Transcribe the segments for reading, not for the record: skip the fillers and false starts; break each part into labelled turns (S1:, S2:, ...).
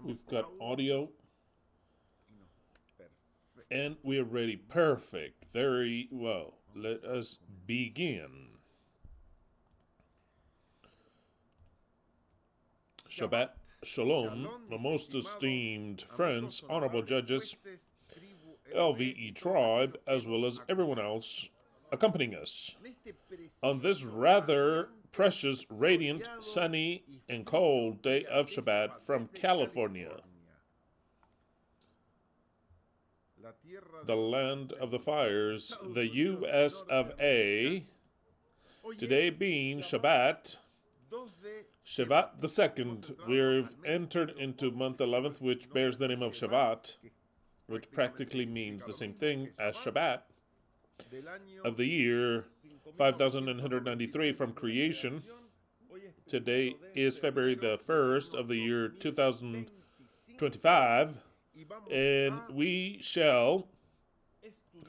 S1: We've got audio, and we are ready. Perfect. Very well. Let us begin. Shabbat Shalom, my most esteemed friends, honorable judges, LVE tribe, as well as everyone else accompanying us on this rather precious, radiant, sunny, and cold day of Shabbat from California, the land of the fires, the US of A. Today being Shabbat the 2nd, we've entered into month 11th, which bears the name of Shabbat, which practically means the same thing as Shabbat, of the year 5993 from creation. Today is February the 1st of the year 2025, and we shall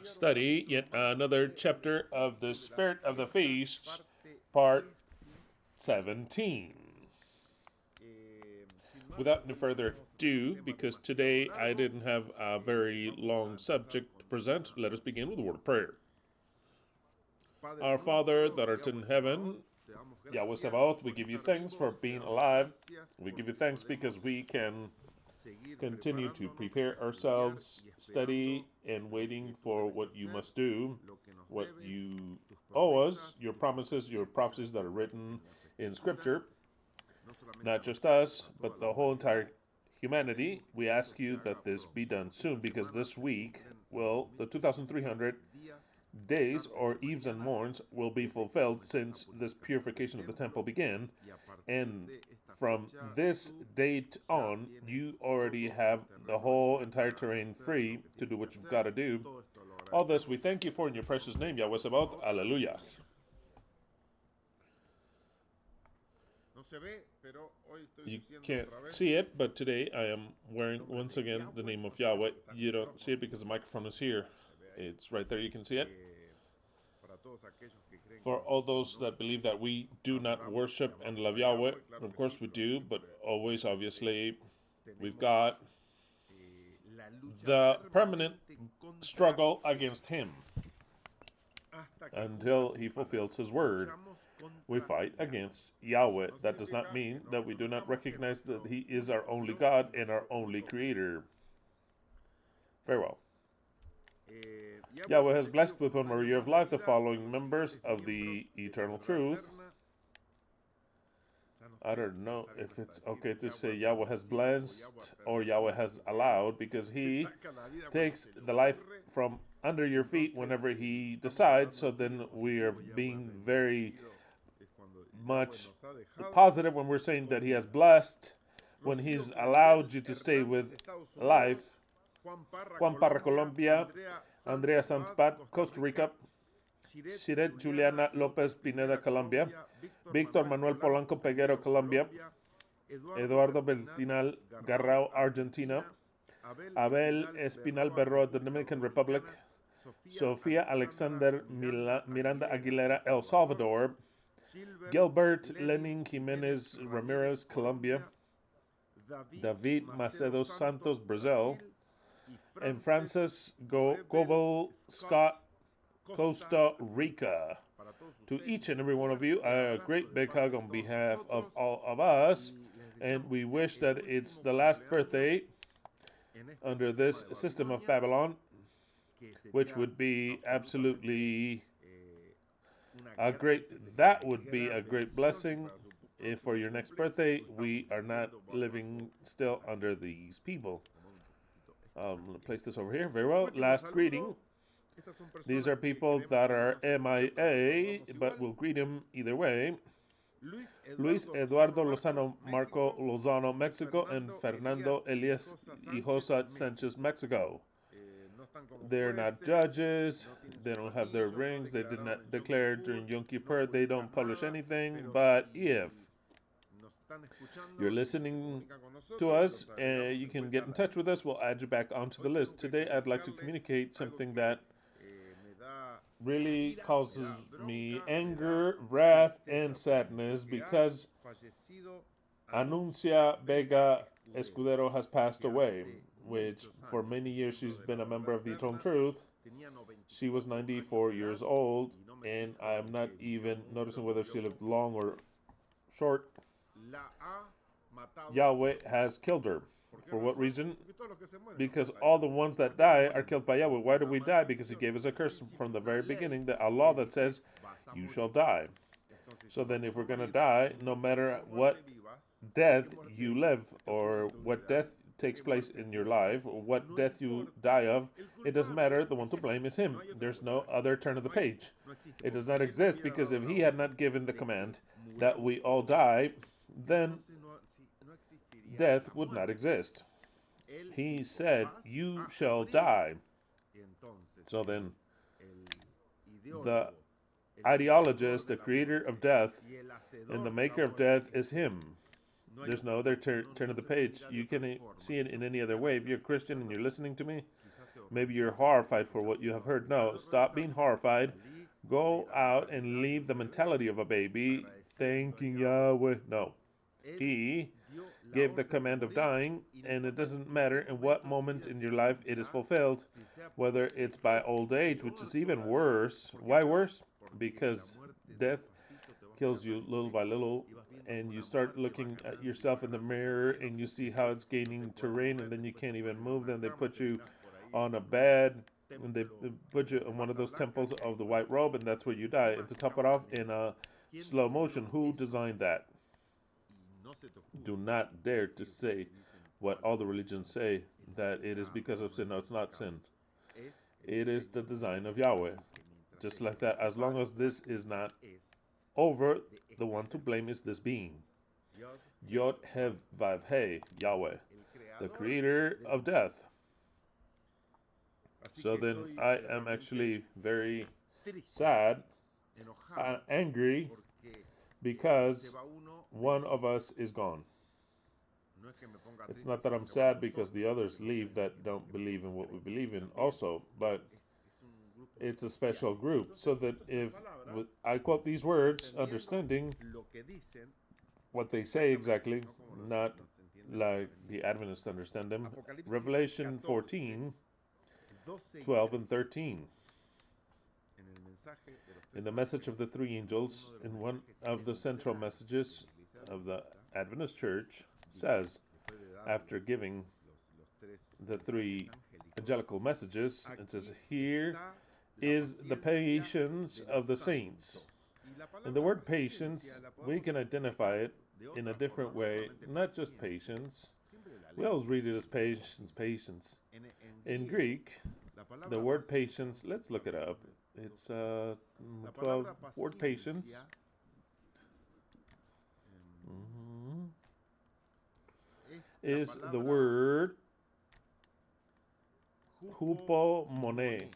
S1: study yet another chapter of the Spirit of the Feasts, part 17. Without any further ado, because today I didn't have a very long subject to present, let us begin with a word of prayer. Our Father that art in heaven, Yahweh Sabaoth, we give you thanks for being alive. We give you thanks because we can continue to prepare ourselves, study, and waiting for what you must do, what you owe us, your promises, your prophecies that are written in Scripture. Not just us, but the whole entire humanity. We ask you that this be done soon, because this week, the 2,300 days or eves and morns will be fulfilled since this purification of the temple began. And from this date on, you already have the whole entire terrain free to do what you've got to do. All this we thank you for in your precious name, Yahweh Sabaoth. Alleluia. You can't see it, but today I am wearing, once again, the name of Yahweh. You don't see it because the microphone is here. It's right there, you can see it. For all those that believe that we do not worship and love Yahweh, of course we do, but always, obviously, we've got the permanent struggle against Him until He fulfills His word. We fight against Yahweh. That does not mean that we do not recognize that He is our only God and our only Creator. Very well. Yahweh has blessed with one more year of life the following members of the Eternal Truth. I don't know if it's okay to say Yahweh has blessed or Yahweh has allowed, because He takes the life from under your feet whenever He decides. So then we are being very much positive when we're saying that He has blessed, when He's allowed you to stay with life. Juan Parra, Colombia. Andrea Sanspat, Costa Rica. Shiret Juliana Lopez Pineda, Colombia. Víctor Manuel Polanco Peguero, Colombia. Eduardo Beltinal Garrao, Argentina. Abel Espinal Berro, the Dominican Republic. Sofia Alexander Miranda Aguilera, El Salvador. Gilbert Lenin Jimenez Ramirez, Colombia. David Macedo Santos, Brazil. And Francis Gobel Scott, Costa Rica. To each and every one of you, a great big hug on behalf of all of us. And we wish that it's the last birthday under this system of Babylon, which would be absolutely that would be a great blessing. If for your next birthday, we are not living still under these people. I'm going to place this over here. Very well. Last greeting. These are people that are MIA, but we'll greet them either way. Luis Eduardo Lozano Marco Lozano, Mexico, and Fernando Elias Hijosa Sanchez, Mexico. They're not judges. They don't have their rings. They did not declare during Yom Kippur. They don't publish anything. But if you're listening to us, you can get in touch with us. We'll add you back onto the list. Today, I'd like to communicate something that really causes me anger, wrath, and sadness, because Anuncia Vega Escudero has passed away, which for many years she's been a member of the Eternal Truth. She was 94 years old, and I am not even noticing whether she lived long or short. Yahweh has killed her. For what reason? Because all the ones that die are killed by Yahweh. Why do we die? Because He gave us a curse from the very beginning, a law that says, you shall die. So then if we're going to die, no matter what death you live, or what death takes place in your life, or what death you die of, it doesn't matter. The one to blame is Him. There's no other turn of the page. It does not exist, because if He had not given the command that we all die, then death would not exist. He said, you shall die. So then, the ideologist, the creator of death, and the maker of death is Him. There's no other turn of the page. You can't see it in any other way. If you're a Christian and you're listening to me, maybe you're horrified for what you have heard. No, stop being horrified. Go out and leave the mentality of a baby, thanking Yahweh. No. He gave the command of dying, and it doesn't matter in what moment in your life it is fulfilled, whether it's by old age, which is even worse. Why worse? Because death kills you little by little, and you start looking at yourself in the mirror, and you see how it's gaining terrain, and then you can't even move. Then they put you on a bed, and they put you in one of those temples of the white robe, and that's where you die. And to top it off, in a slow motion. Who designed that? Do not dare to say what all the religions say, that it is because of sin. No, it's not sin. It is the design of Yahweh. Just like that, as long as this is not over, the one to blame is this being. YHWH, Yahweh, the creator of death. So then I am actually very sad, angry, because one of us is gone. It's not that I'm sad because the others leave that don't believe in what we believe in also, but it's a special group. So that if I quote these words, understanding what they say exactly, not like the Adventists understand them. Revelation 14, 12 and 13. In the message of the three angels, in one of the central messages of the Adventist Church, says, after giving the three angelical messages, it says, here is the patience of the saints. And the word patience, we can identify it in a different way, not just patience. We always read it as patience, patience. In Greek, the word patience, let's look it up. It's word patience. Is the word hupomone,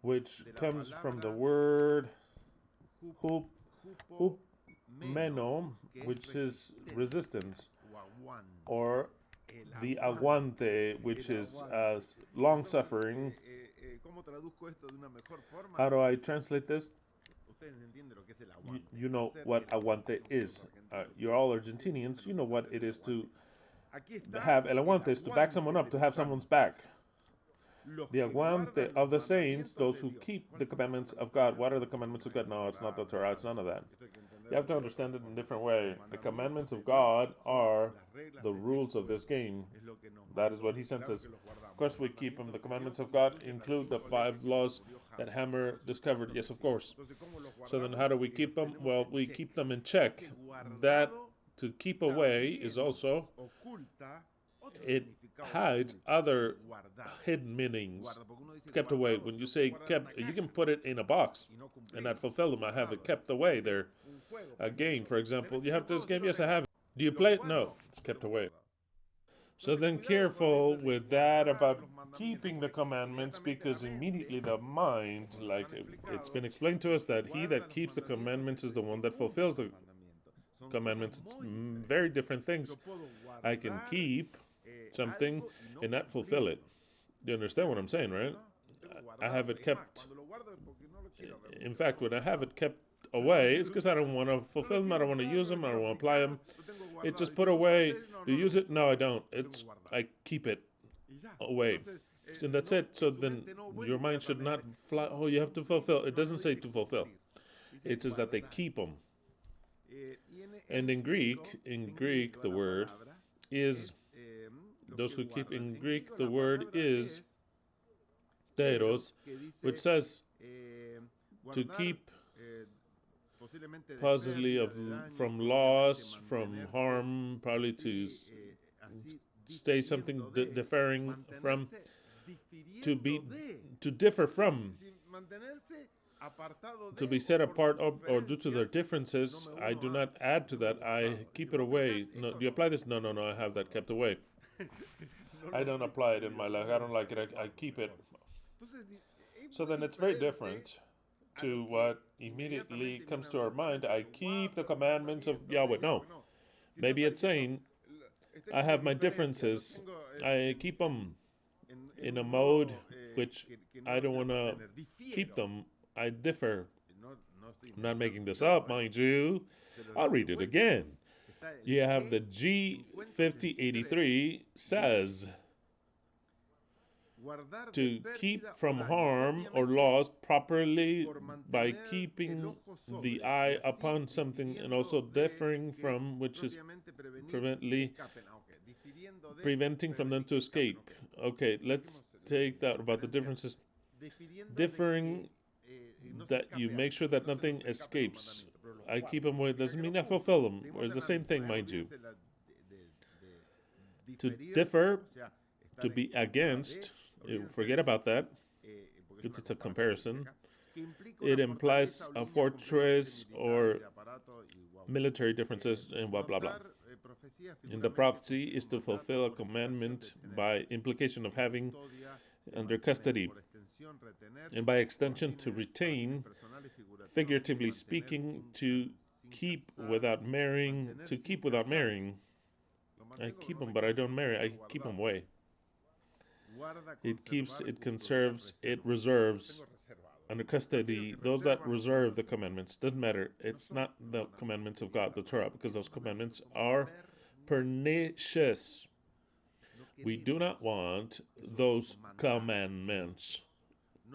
S1: which comes from the word hupmeno, which is resistance, or the aguante, which is long-suffering. How do I translate this? You know what aguante is. You're all Argentinians. You know what it is to have el aguante, is to back someone up, to have someone's back. The aguante of the saints, those who keep the commandments of God. What are the commandments of God? No, it's not the Torah. It's none of that. You have to understand it in a different way. The commandments of God are the rules of this game. That is what He sent us. Of course, we keep them. The commandments of God include the 5 laws that Hammer discovered. Yes, of course. So then how do we keep them? Well, we keep them in check. That to keep away is also, it hides other hidden meanings. Kept away. When you say kept, you can put it in a box and not fulfill them. I have it kept away there. A game, for example. You have this game? Yes, I have it. Do you play it? No. It's kept away. So then careful with that about keeping the commandments, because immediately the mind, like it's been explained to us, that he that keeps the commandments is the one that fulfills the commandments. It's very different things. I can keep something and not fulfill it. You understand what I'm saying, right? I have it kept. In fact, when I have it kept away, it's because I don't want to fulfill them, I don't want to use them, I don't want to apply them. It's just put away. Do you use it? No, I don't. I keep it away. And that's it. So then your mind should not fly, oh, you have to fulfill. It doesn't say to fulfill. It says that they keep them. And in Greek, the word is, those who keep, in Greek, the word is teros, which says to keep possibly from loss, from harm, probably to stay something differing from, to differ from, to be set apart or due to their differences. I do not add to that. I keep it away. No, do you apply this? No, I have that kept away. I don't apply it in my life. I don't like it. I keep it. So then it's very different to what immediately comes to our mind. I keep the commandments of Yahweh. No. Maybe it's saying, I have my differences. I keep them in a mode which I don't want to keep them. I differ. I'm not making this up, mind you. I'll read it again. You have the G5083 says, to keep from harm or loss properly by keeping the eye upon something and also differing from, which is preventing from them to escape. Okay, let's take that about the differences. Differing, that you make sure that nothing escapes. I keep them away doesn't mean I fulfill them. It's the same thing, mind you. To differ, to be against, forget about that. It's a comparison. It implies a fortress or military differences and blah, blah, blah. And the prophecy is to fulfill a commandment by implication of having under custody, and by extension to retain, figuratively speaking, to keep without marrying, I keep them, but I don't marry. I keep them away. It keeps, it conserves, it reserves under custody those that reserve the commandments. Doesn't matter. It's not the commandments of God, the Torah, because those commandments are pernicious. We do not want those commandments.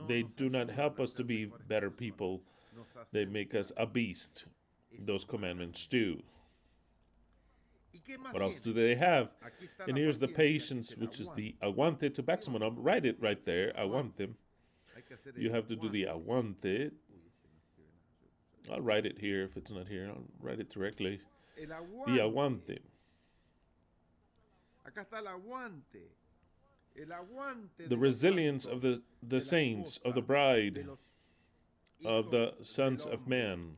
S1: They do not help us to be better people. They make us a beast. Those commandments do. What else do they have? And here's the patience, which is the aguante to back someone up. Write it right there, aguante. You have to do the aguante. I'll write it here if it's not here. I'll write it directly. The aguante. The resilience of the saints, of the bride, of the sons of man.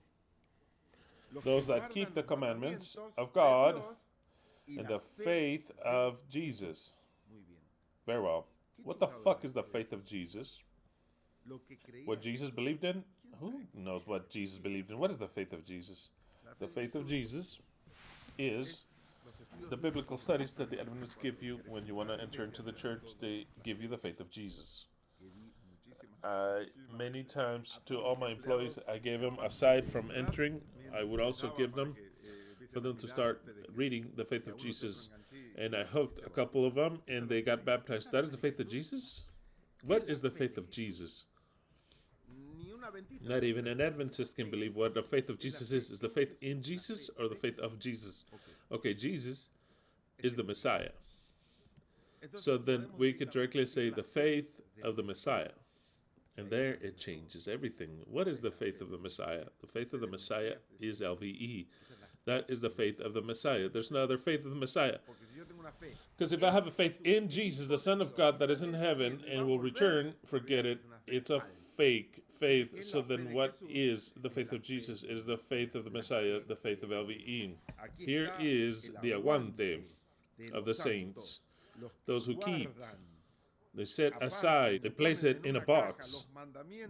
S1: Those that keep the commandments of God and the faith of Jesus. Very well. What the fuck is the faith of Jesus? What Jesus believed in? Who knows what Jesus believed in? What is the faith of Jesus? The faith of Jesus is the biblical studies that the Adventists give you when you want to enter into the church. They give you the faith of Jesus. Many times to all my employees, I gave them, aside from entering, I would also give them for them to start reading the faith of Jesus. And I hooked a couple of them, and they got baptized. That is the faith of Jesus? What is the faith of Jesus? Not even an Adventist can believe what the faith of Jesus is. Is the faith in Jesus or the faith of Jesus? Okay, Jesus is the Messiah. So then we could directly say the faith of the Messiah. And there it changes everything. What is the faith of the Messiah? The faith of the Messiah is LVE. That is the faith of the Messiah. There's no other faith of the Messiah. Because if I have a faith in Jesus, the Son of God that is in heaven and will return, forget it. It's a fake faith. So then what is the faith of Jesus? It is the faith of the Messiah, the faith of LVE. Here is the aguante of the saints, those who keep. They set aside, they place it in a box,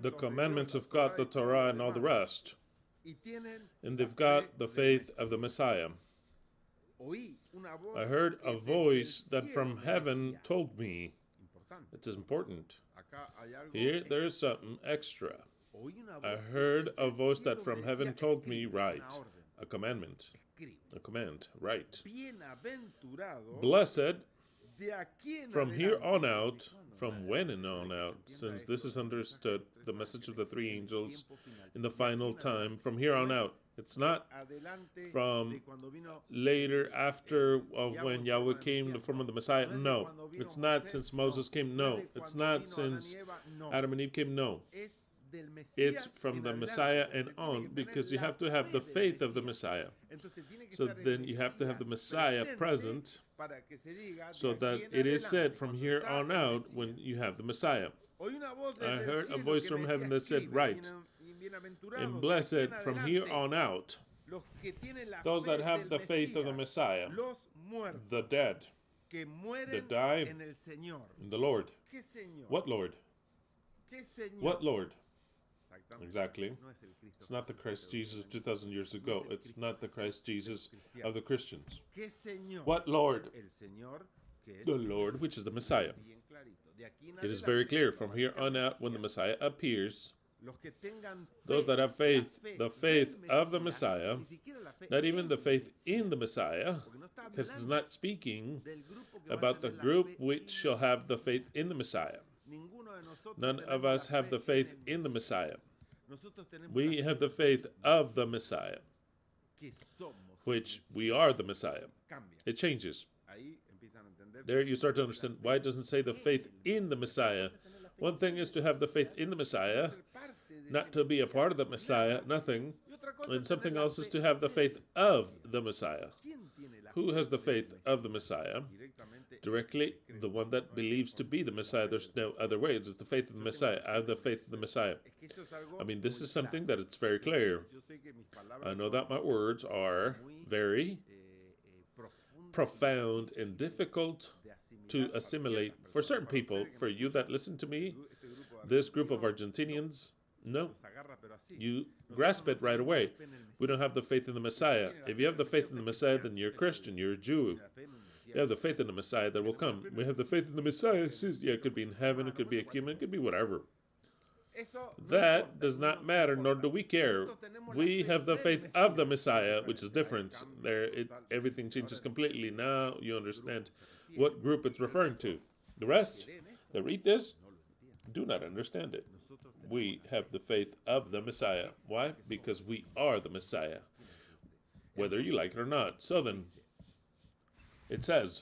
S1: the commandments of God, the Torah, and all the rest. And they've got the faith of the Messiah. I heard a voice that from heaven told me, it's important. Here, there is something extra. I heard a voice that from heaven told me, write, a commandment, a command, write. Blessed from here on out, from when and on out, since this is understood, the message of the three angels in the final time, from here on out. It's not from later, after of when Yahweh came in the form of the Messiah. No. It's not since Moses came. No. It's not since Adam and Eve came. No. It's from the Messiah and on, because you have to have the faith of the Messiah. So then you have to have the Messiah present, so that it is said from here on out when you have the Messiah. I heard a voice from heaven that said, write, and blessed from here on out, those that have the faith of the Messiah, the dead, that die in the Lord. What Lord? What Lord? Exactly. It's not the Christ Jesus of 2,000 years ago. It's not the Christ Jesus of the Christians. What Lord? The Lord, which is the Messiah. It is very clear from here on out when the Messiah appears, those that have faith, the faith of the Messiah, not even the faith in the Messiah, because it's not speaking about the group which shall have the faith in the Messiah. None of us have the faith in the Messiah. We have the faith of the Messiah, which we are the Messiah. It changes. There you start to understand why it doesn't say the faith in the Messiah. One thing is to have the faith in the Messiah, not to be a part of the Messiah, nothing. And something else is to have the faith of the Messiah. Who has the faith of the Messiah? Directly, the one that believes to be the Messiah. There's no other way. It's the faith of the Messiah. I have the faith of the Messiah. I mean, this is something that it's very clear. I know that my words are very profound and difficult to assimilate for certain people. For you that listen to me, this group of Argentinians, no, you grasp it right away. We don't have the faith in the Messiah. If you have the faith in the Messiah, then you're a Christian, you're a Jew. You have the faith in the Messiah that will come. We have the faith in the Messiah. It could be in heaven, it could be a human, it could be whatever. That does not matter, nor do we care. We have the faith of the Messiah, which is different. Everything changes completely. Now you understand what group it's referring to. The rest that read this do not understand it. We have the faith of the Messiah. Why? Because we are the Messiah, whether you like it or not. So then, it says,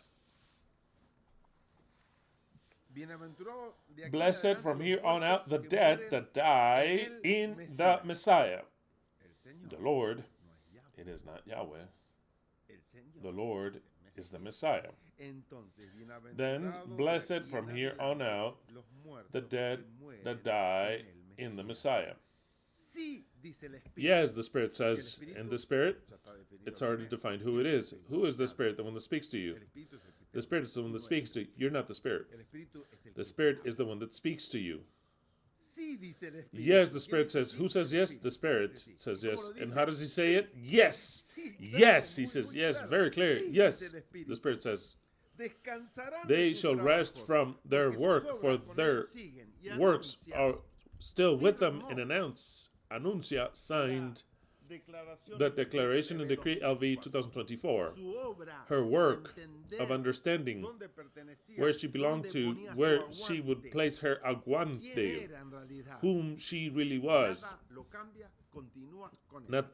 S1: blessed from here on out the dead that die in the Messiah. The Lord, it is not Yahweh. The Lord is the Messiah. Then, blessed from here on out the dead that die in the Messiah. Yes, the Spirit says, and the Spirit, it's already defined who it is. Who is the Spirit? The one that speaks to you. The Spirit is the one that speaks to you. You're not the Spirit. The Spirit is the one that speaks to you. Yes, the Spirit says. Who says yes? The Spirit says yes. And how does he say it? Yes. Yes, he says yes. Very clear. Yes, the Spirit says. They shall rest from their work, for their works are still with them, and anuncia, signed the Declaration and Decree LV 2024. Her work of understanding where she belonged to, where she would place her aguante, whom she really was.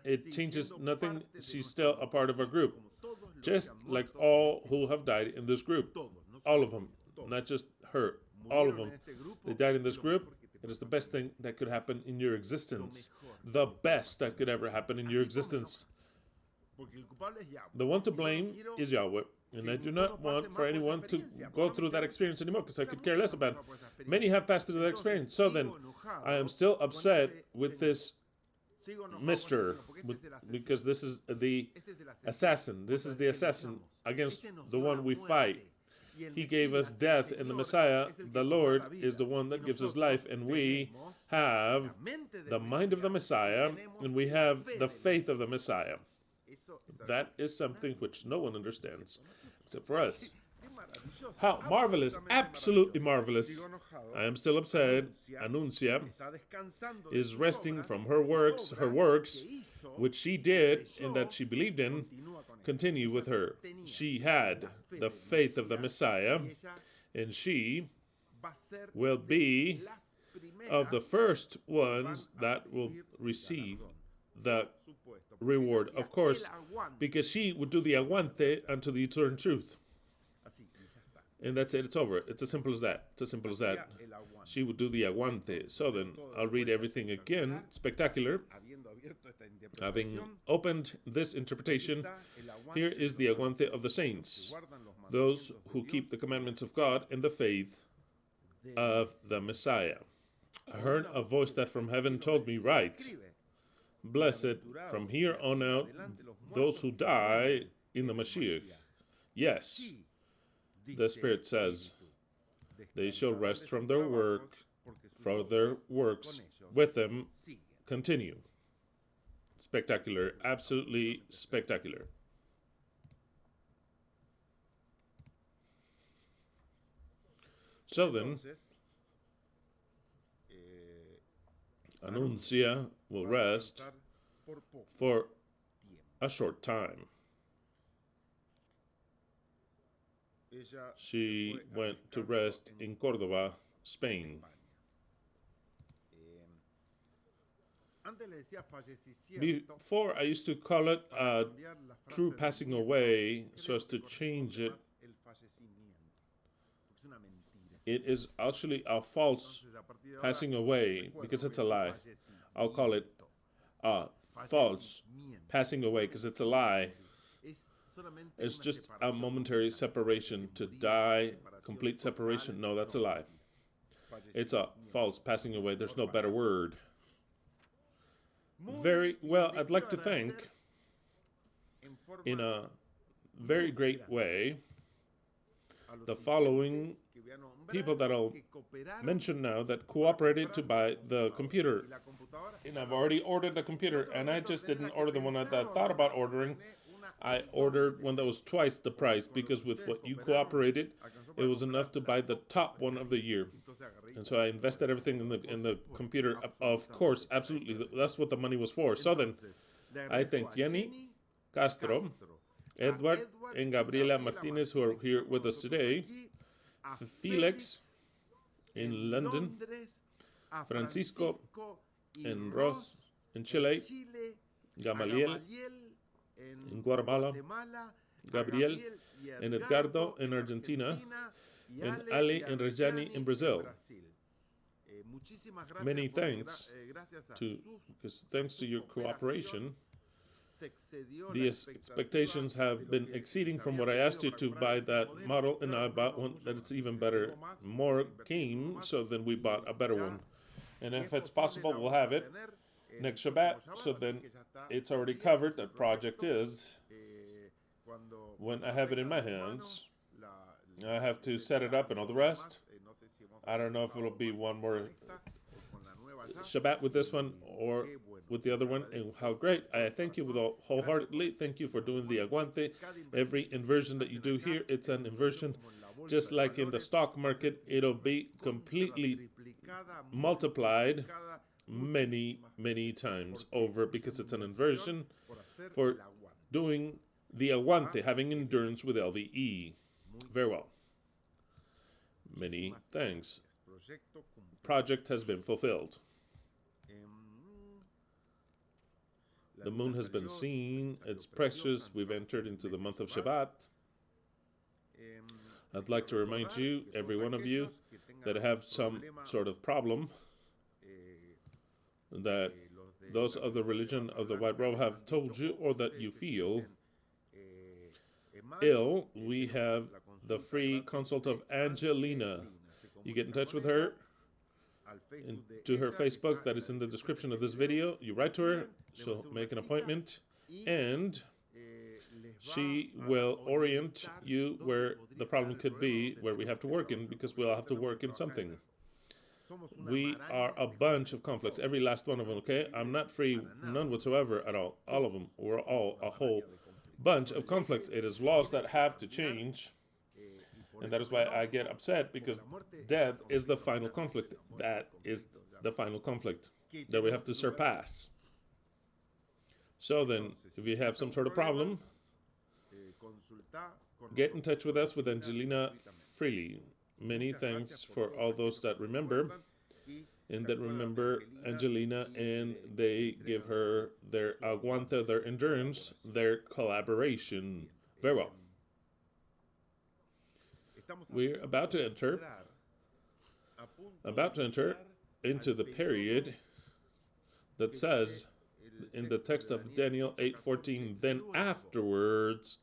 S1: It changes nothing. She's still a part of a group. Just like all who have died in this group. All of them. Not just her. All of them. They died in this group. It is the best thing that could happen in your existence. The best that could ever happen in your existence. The one to blame is Yahweh. And I do not want for anyone to go through that experience anymore, because I could care less about it. Many have passed through that experience. So then, I am still upset with this Mr. Because this is the assassin. This is the assassin against the one we fight. He gave us death, and the Messiah, the Lord, is the one that gives us life, and we have the mind of the Messiah, and we have the faith of the Messiah. That is something which no one understands except for us. How marvelous, absolutely marvelous. I am still upset. Anuncia is resting from her works, which she did and that she believed in, continue with her. She had the faith of the Messiah, and she will be of the first ones that will receive the reward, of course, because she would do the aguante unto the eternal truth. And that's it, it's over. It's as simple as that. It's as simple as that. She would do the aguante. So then, I'll read everything again. Spectacular. Having opened this interpretation, here is the aguante of the saints, those who keep the commandments of God and the faith of the Messiah. I heard a voice that from heaven told me, write, blessed from here on out those who die in the Mashiach. Yes, the Spirit says, they shall rest from their works with them continue. Spectacular, absolutely spectacular. So then, Anuncia will rest for a short time. She went to rest in Córdoba, Spain. Before, I used to call it a true passing away, so as to change it. It is actually a false passing away, because it's a lie. I'll call it a false passing away, because it's a lie. It's just a momentary separation. To die, complete separation, no, that's a lie. It's a false passing away. There's no better word. Very well, I'd like to thank, in a very great way, the following people that I'll mention now that cooperated to buy the computer. And I've already ordered the computer, and I just didn't order the one that I thought about ordering. I ordered one that was twice the price, because with what you cooperated, it was enough to buy the top one of the year. And so I invested everything in the computer. Of course, absolutely, that's what the money was for. So then, I thank Jenny Castro, Edward and Gabriela Martinez, who are here with us today, Felix in London, Francisco and Ross in Chile, Gamaliel in Guatemala, Gabriel and Edgardo in Argentina, and Ali and Rejani in Brazil. Many thanks because thanks to your cooperation, the expectations have been exceeding from what I asked you to buy that model, and I bought one that it's even better. More came, so then we bought a better one. And if it's possible, we'll have it next Shabbat, so then it's already covered. That project is, when I have it in my hands, I have to set it up and all the rest. I don't know if it'll be one more Shabbat with this one or with the other one, and how great. I thank you with all wholeheartedly. Thank you for doing the aguante. Every inversion that you do here, it's an inversion. Just like in the stock market, it'll be completely multiplied many, many times over, because it's an inversion for doing the aguante, having endurance with LVE. Very well. Many thanks. Project has been fulfilled. The moon has been seen. It's precious. We've entered into the month of Shabbat. I'd like to remind you, every one of you, that have some sort of problem, that those of the religion of the white robe have told you, or that you feel ill, we have the free consult of Angelina. You get in touch with her, and to her Facebook that is in the description of this video. You write to her, she'll make an appointment, and she will orient you where the problem could be, where we have to work in, because we'll have to work in something. We are a bunch of conflicts, every last one of them, okay? I'm not free, none whatsoever at all. All of them. We're all a whole bunch of conflicts. It is laws that have to change, And that is why I get upset, because death is the final conflict. That is the final conflict that we have to surpass. So then, if you have some sort of problem, get in touch with us with Angelina freely. Many thanks for all those that remember, and that remember Angelina, and they give her their aguante, their endurance, their collaboration. Very well. We're about to enter into the period that says in the text of Daniel 8:14, then afterwards,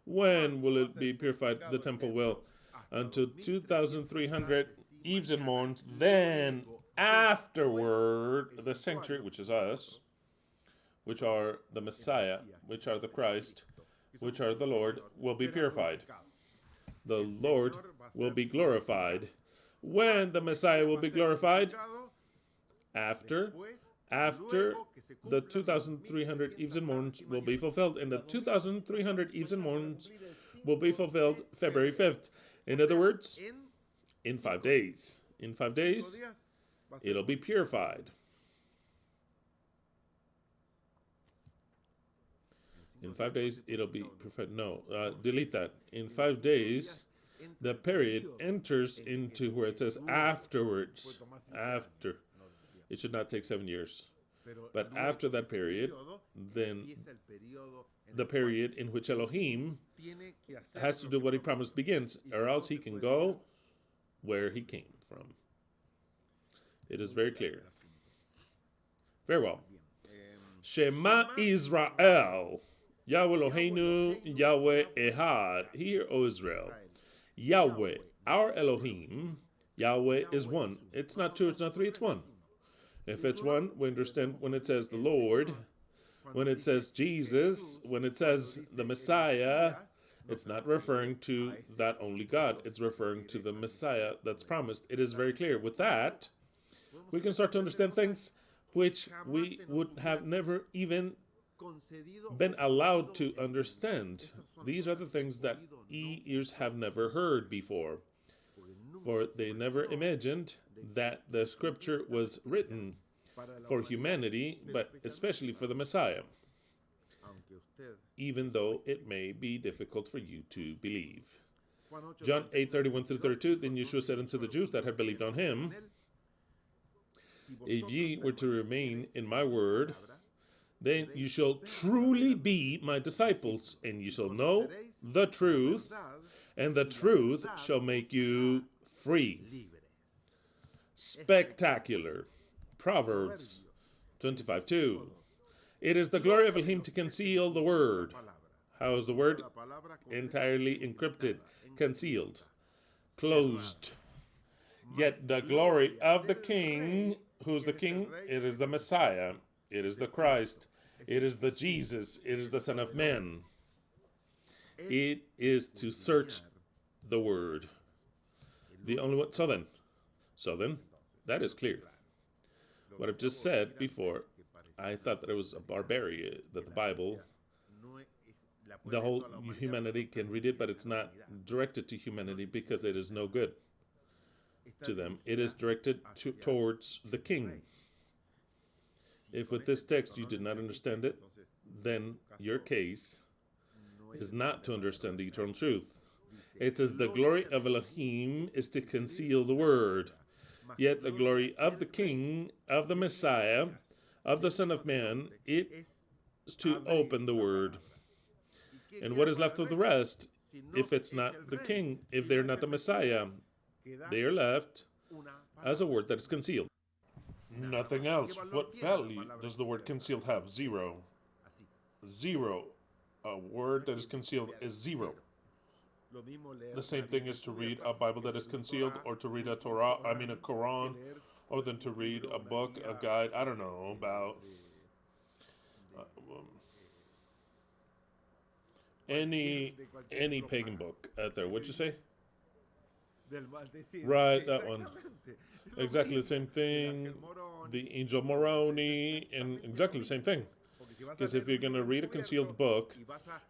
S1: when will it be purified? The temple will. Until 2,300 eves and morns, then afterward, the sanctuary, which is us, which are the Messiah, which are the Christ, which are the Lord, will be purified. The Lord will be glorified. When the Messiah will be glorified? After the 2,300 eves and morns will be fulfilled. And the 2,300 eves and morns will be fulfilled February 5th. In other words, in 5 days. In 5 days, it'll be purified. In 5 days, it'll be purified. No, delete that. In 5 days, the period enters into where it says afterwards. After. It should not take 7 years. But after that period, then the period in which Elohim has to do what he promised begins, or else he can go where he came from. It is very clear. Very well. Shema Israel. Yahweh Eloheinu, Yahweh Ekhad. Hear, O Israel. Yahweh, our Elohim, Yahweh is one. It's not two, it's not three, it's one. If it's one, we understand when it says the Lord, when it says Jesus, when it says the Messiah, it's not referring to that only God. It's referring to the Messiah that's promised. It is very clear. With that, we can start to understand things which we would have never even been allowed to understand. These are the things that ears have never heard before. For they never imagined that the scripture was written for humanity, but especially for the Messiah, even though it may be difficult for you to believe. John 8:31-32, then Yeshua said unto the Jews that had believed on him, if ye were to remain in my word, then you shall truly be my disciples, and you shall know the truth, and the truth shall make you free. Spectacular. Proverbs 25:2. It is the glory of Elohim to conceal the word. How is the word? Entirely encrypted, concealed, closed. Yet the glory of the king, who's the king? It is the Messiah. It is the Christ. It is the Jesus. It is the Son of Man. It is to search the word. The only one. So then, that is clear. What I've just said before, I thought that it was a barbarian, that the Bible, the whole humanity can read it, but it's not directed to humanity because it is no good to them. It is directed towards the king. If with this text you did not understand it, then your case is not to understand the eternal truth. It says the glory of Elohim is to conceal the word. Yet the glory of the King, of the Messiah, of the Son of Man, it is to open the word. And what is left of the rest, if it's not the King, if they're not the Messiah, they are left as a word that is concealed. Nothing else. What value does the word concealed have? Zero. Zero. A word that is concealed is zero. The same thing is to read a Bible that is concealed, or to read a Quran, or then to read a book, a guide, I don't know, about any pagan book out there. What'd you say? Right, that one. Exactly the same thing. The Angel Moroni, and exactly the same thing. Because if you're going to read a concealed book,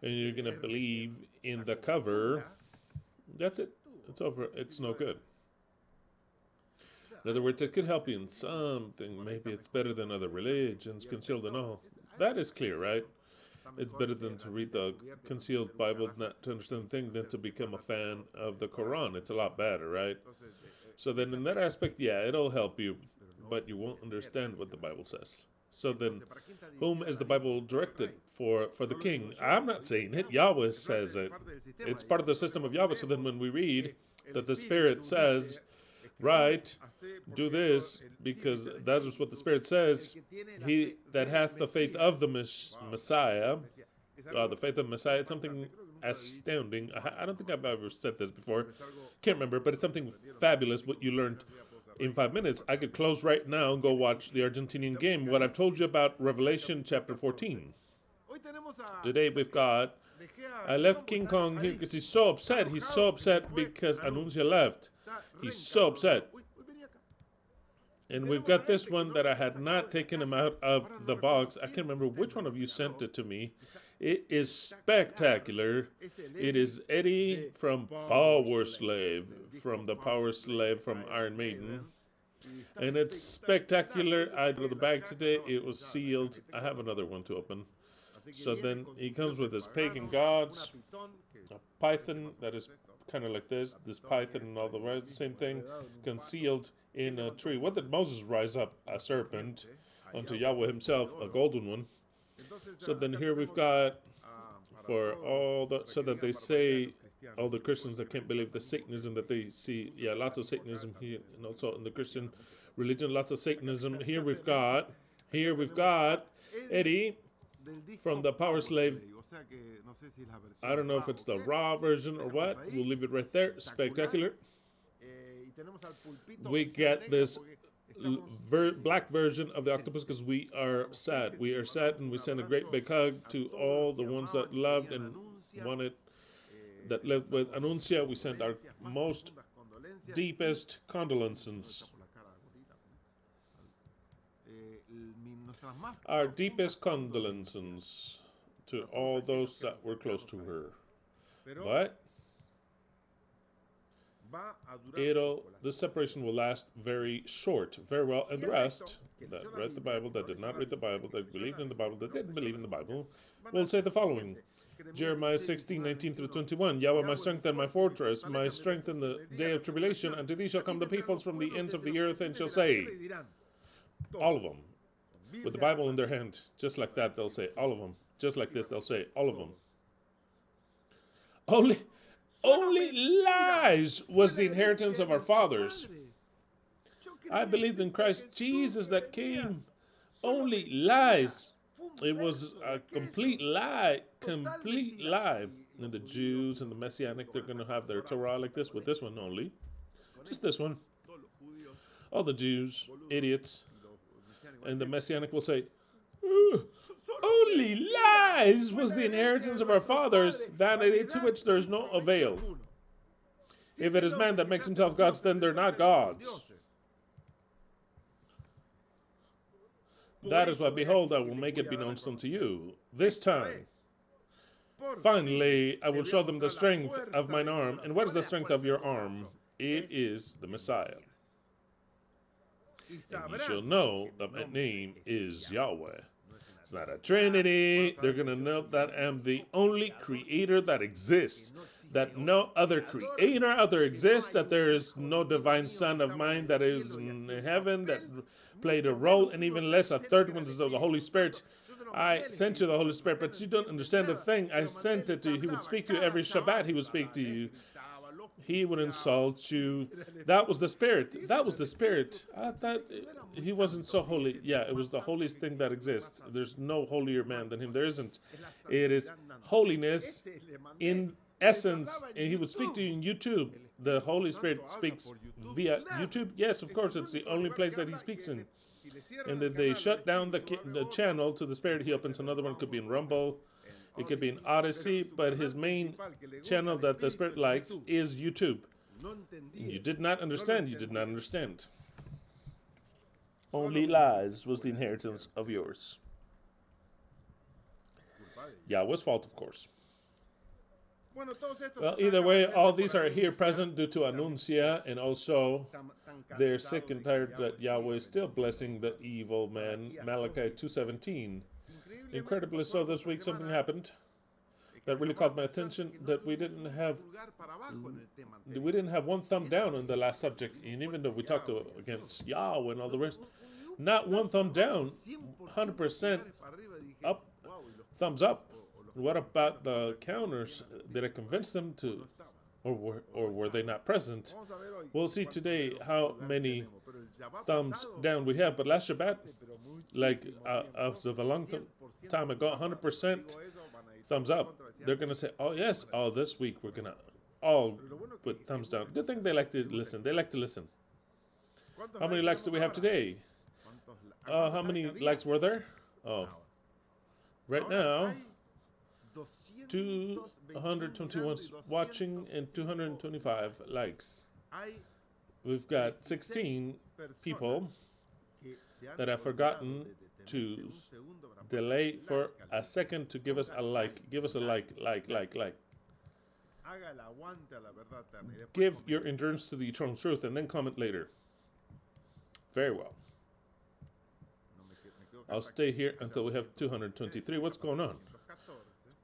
S1: and you're going to believe in the cover, That's it. It's over. It's no good. In other words, it could help you in something. Maybe it's better than other religions, concealed and all. That is clear, right? It's better than to read the concealed Bible, not to understand the thing, than to become a fan of the Quran. It's a lot better, right? So then in that aspect, yeah, it'll help you, but you won't understand what the Bible says. So then, whom is the Bible directed for the king? I'm not saying it. Yahweh says it. It's part of the system of Yahweh. So then when we read that the Spirit says, right, do this, because that is what the Spirit says, he that hath the faith of the Messiah, the faith of Messiah, it's something astounding. I don't think I've ever said this before. Can't remember, but it's something fabulous what you learned in 5 minutes. I could close right now and go watch the Argentinian game. What I've told you about Revelation chapter 14. Today we've got, I left King Kong here because he's so upset. He's so upset because Anuncia left. He's so upset. And we've got this one that I had not taken him out of the box. I can't remember which one of you sent it to me. It is spectacular. It is Eddie from Power Slave, from the Power Slave from Iron Maiden. And it's spectacular. I go to the bag today. It was sealed. I have another one to open. So then he comes with his pagan gods, a python that is kind of like this python and all the rest, the same thing, concealed in a tree. What did Moses rise up? A serpent unto Yahweh himself, a golden one. So then here we've got, for all the, so that they say, all the Christians that can't believe the Satanism that they see, yeah, lots of Satanism here, and also in the Christian religion, lots of Satanism. Here we've got Eddie from the Power Slave. I don't know if it's the raw version or what. We'll leave it right there. Spectacular. We get this black version of the octopus because we are sad. We are sad, and we send a great big hug to all the ones that loved and wanted, that lived with Anuncia. We send our most deepest condolences. Our deepest condolences to all those that were close to her. But this separation will last very short, very well. And the rest that read the Bible, that did not read the Bible, that believed in the Bible, that didn't believe in the Bible, will say the following. Jeremiah 16:19 through 21. Yahweh, my strength and my fortress, my strength in the day of tribulation. Unto thee shall come the peoples from the ends of the earth, and shall say, all of them, with the Bible in their hand, just like that, they'll say, all of them. Just like this, they'll say, all of them. Only lies was the inheritance of our fathers. I believed in Christ Jesus that came. Only lies. It was a complete lie. Complete lie. And the Jews and the Messianic, they're going to have their Torah like this, with this one only. Just this one. All the Jews, idiots. And the Messianic will say, only lies was the inheritance of our fathers, vanity to which there is no avail. If it is man that makes himself gods, then they're not gods. That is why, behold, I will make it be known unto you this time. Finally, I will show them the strength of mine arm. And what is the strength of your arm? It is the Messiah. And ye shall know that my name is Yahweh. It's not a trinity. They're going to know that I am the only creator that exists. That no other creator out there exists. That there is no divine son of mine that is in heaven that played a role. And even less a third one is the Holy Spirit. I sent you the Holy Spirit, but you don't understand the thing. I sent it to you. He would speak to you every Shabbat. He would speak to you. He would insult you. That was the Spirit. That was the Spirit. I thought he wasn't so holy. Yeah, it was the holiest thing that exists. There's no holier man than him. There isn't. It is holiness in essence. And he would speak to you in YouTube. The Holy Spirit speaks via YouTube. Yes, of course. It's the only place that he speaks in. And if they shut down the channel to the Spirit, he opens another one. It could be in Rumble. It could be in Odyssey, but his main channel that the Spirit likes is YouTube. You did not understand. You did not understand. Only lies was the inheritance of yours. Yahweh's fault, of course. Well, either way, all these are here present due to Anuncia, and also they're sick and tired that Yahweh is still blessing the evil man. Malachi 2:17. Incredibly so, this week something happened that really caught my attention, that we didn't have one thumb down on the last subject, and even though we talked against Yahweh and all the rest, not one thumb down, 100% up, thumbs up. What about the counters? Did it convince them to, or were they not present? We'll see today how many thumbs down we have. But last Shabbat, like as of a long time ago, 100% thumbs up. They're gonna say, "Oh yes, oh this week we're gonna all put thumbs down." Good thing they like to listen. They like to listen. How many likes do we have today? How many likes were there? Oh, right now. 221 watching and 225 likes. We've got 16 people that have forgotten to delay for a second to give us a like. Give us a like. Give your endurance to the eternal truth and then comment later. Very well. I'll stay here until we have 223. What's going on?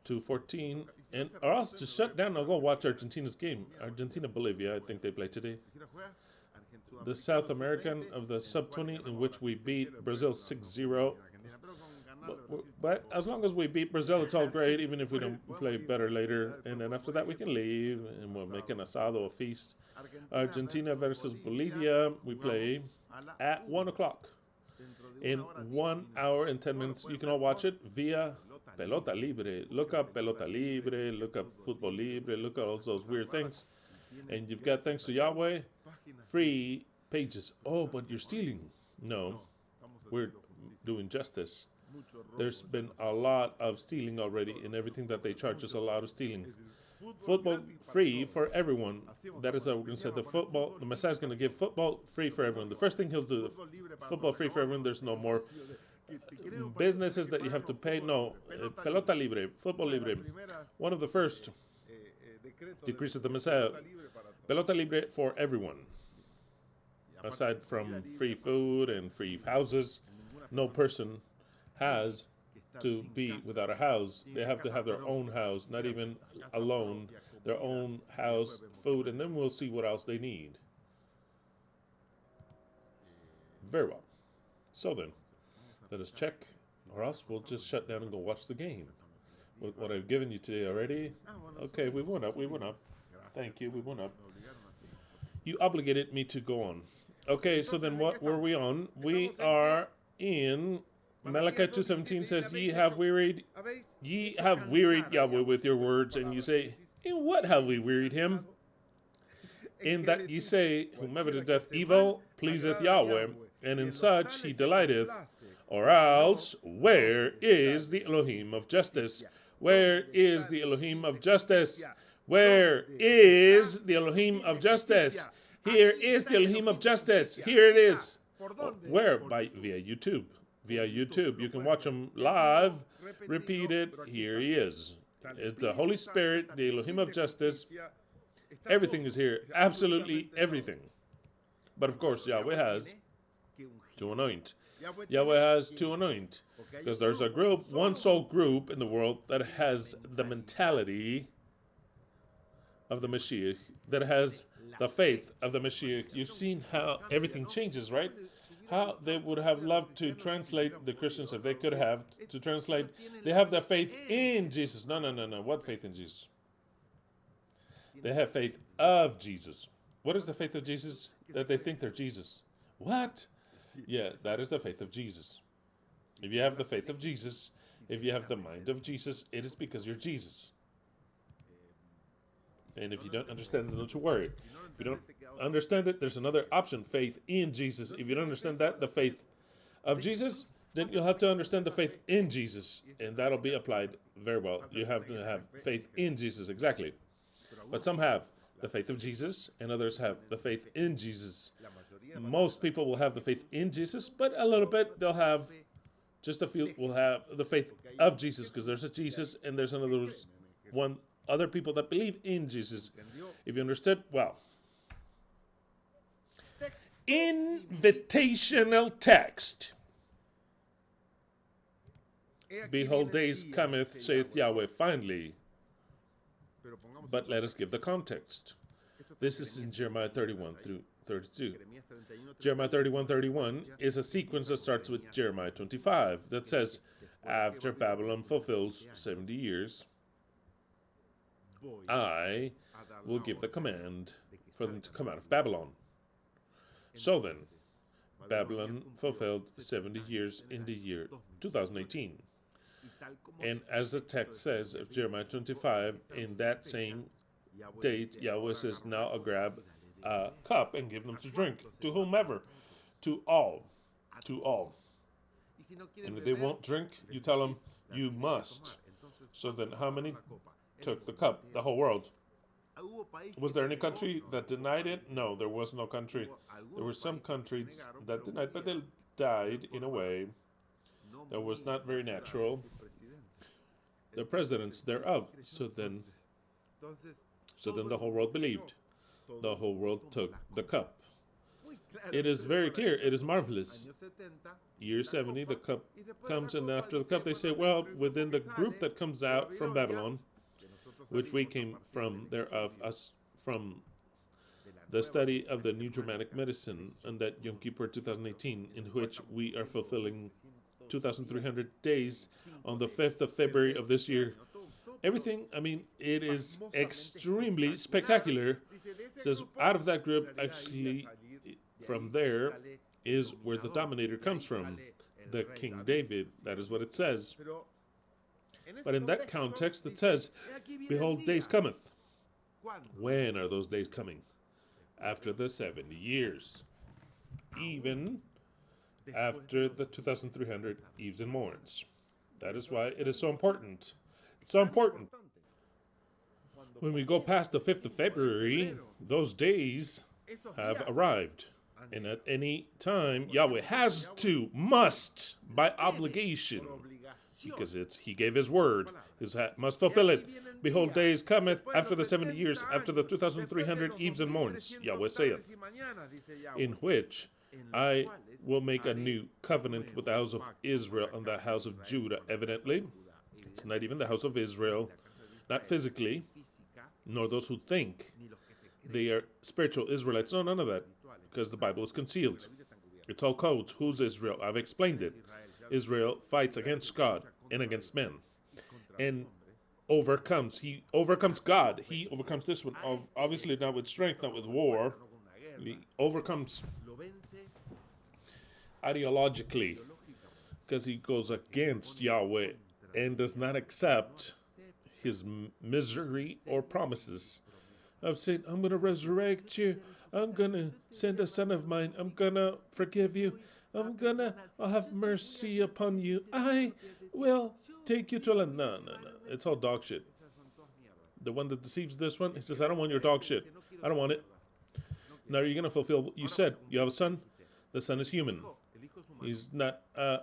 S1: 214, and or else just shut down. I'll go watch Argentina's game. Argentina-Bolivia, I think they play today. The South American of the sub-20, in which we beat Brazil 6-0. But as long as we beat Brazil, it's all great, even if we don't play better later. And then after that, we can leave, and we'll make an asado, a feast. Argentina versus Bolivia, we play at 1 o'clock. In 1 hour and 10 minutes, you can all watch it via Pelota Libre. Look up Pelota Libre, look up Fútbol Libre, look at all those weird things. And you've got, thanks to Yahweh, free pages. Oh, but you're stealing. No, we're doing justice. There's been a lot of stealing already, and everything that they charge us a lot of stealing. Football free for everyone. That is what we're going to say. The Messiah is going to give football free for everyone. The first thing he'll do, football free for everyone. There's no more businesses that you have to pay. No, Pelota Libre, Football Libre. One of the first decrees of the Messiah. Pelota Libre for everyone. Aside from free food and free houses, no person has to be without a house. They have to have their own house, not even alone, their own house, food, and then we'll see what else they need. Very well. So then, let us check, or else we'll just shut down and go watch the game. With what I've given you today already. Okay, we went up. Thank you, we went up. You obligated me to go on. Okay, so then what were we on? We are in Malachi 2:17 says, Ye have wearied Yahweh with your words, and you say, In what have we wearied him? In that ye say, Whomever doeth evil pleaseth Yahweh, and in such he delighteth. Or else, where is the Elohim of justice? Where is the Elohim of justice? Where is the Elohim of justice? Here is the Elohim of justice. Here it is. Oh, where? Via YouTube. Via YouTube. You can watch them live, repeat it. Here he is. It's the Holy Spirit, the Elohim of justice. Everything is here. Absolutely everything. But of course, Yahweh has to anoint. Yahweh has to anoint. Because there's a group, one sole group in the world that has the mentality of the Mashiach, that has the faith of the Mashiach. You've seen how everything changes, right? How they would have loved to translate, the Christians, if they could have, to translate, they have the faith in Jesus. No. What faith in Jesus? They have faith of Jesus. What is the faith of Jesus? That they think they're Jesus. What? Yeah, that is the faith of Jesus. If you have the faith of Jesus, if you have the mind of Jesus, it is because you're Jesus. And if you don't understand it, don't you worry. If you don't understand it, there's another option, faith in Jesus. If you don't understand that, the faith of Jesus, then you'll have to understand the faith in Jesus. And that'll be applied very well. You have to have faith in Jesus, exactly. But some have the faith of Jesus, and others have the faith in Jesus. Most people will have the faith in Jesus, but a little bit, they'll have, just a few will have the faith of Jesus, because there's a Jesus, and there's another one other people that believe in Jesus. If you understood, well. Invitational text. Behold, days cometh, saith Yahweh, finally. But let us give the context. This is in Jeremiah 31 through 32. Jeremiah 31:31 is a sequence that starts with Jeremiah 25 that says, after Babylon fulfills 70 years, I will give the command for them to come out of Babylon. So then, Babylon fulfilled 70 years in the year 2018. And as the text says of Jeremiah 25, in that same date, Yahweh says, now I'll grab a cup and give them to drink. To whomever. To all. To all. And if they won't drink, you tell them, you must. So then how many took the cup? The whole world. Was there any country that denied it? No, there was no country. There were some countries that denied, but they died in a way that was not very natural. The presidents thereof. So then the whole world believed. The whole world took the cup. It is very clear. It is marvelous. Year 70, the cup comes, and after the cup, they say, well, within the group that comes out from Babylon, which we came from thereof, us from the study of the New Germanic Medicine, and that Yom Kippur 2018, in which we are fulfilling 2,300 days on the 5th of February of this year. Everything, I mean, it is extremely spectacular. It says, out of that group, actually, from there is where the dominator comes from, the King David. That is what it says. But in that context, it says, behold, days cometh. When are those days coming? After the 70 years. Even after the 2,300 eves and morns. That is why it is so important. It's so important. When we go past the 5th of February, those days have arrived. And at any time, Yahweh has to, must, by obligation, because he gave his word, must fulfill it. Behold, days cometh after the 70 years, after the 2,300 eves and morns, Yahweh saith, in which I will make a new covenant with the house of Israel and the house of Judah. Evidently, it's not even the house of Israel, not physically, nor those who think they are spiritual Israelites. No, none of that, because the Bible is concealed. It's all codes. Who's Israel? I've explained it. Israel fights against God and against men, and overcomes. He overcomes God. He overcomes this one. Obviously not with strength, not with war. He overcomes ideologically, because he goes against Yahweh and does not accept his misery or promises of saying, I'm going to resurrect you. I'm going to send a son of mine. I'm going to forgive you. I'll have mercy upon you. I will take you to land. No. It's all dog shit. The one that deceives this one, he says, I don't want your dog shit. I don't want it. Now you're going to fulfill what you said. You have a son. The son is human. He's not a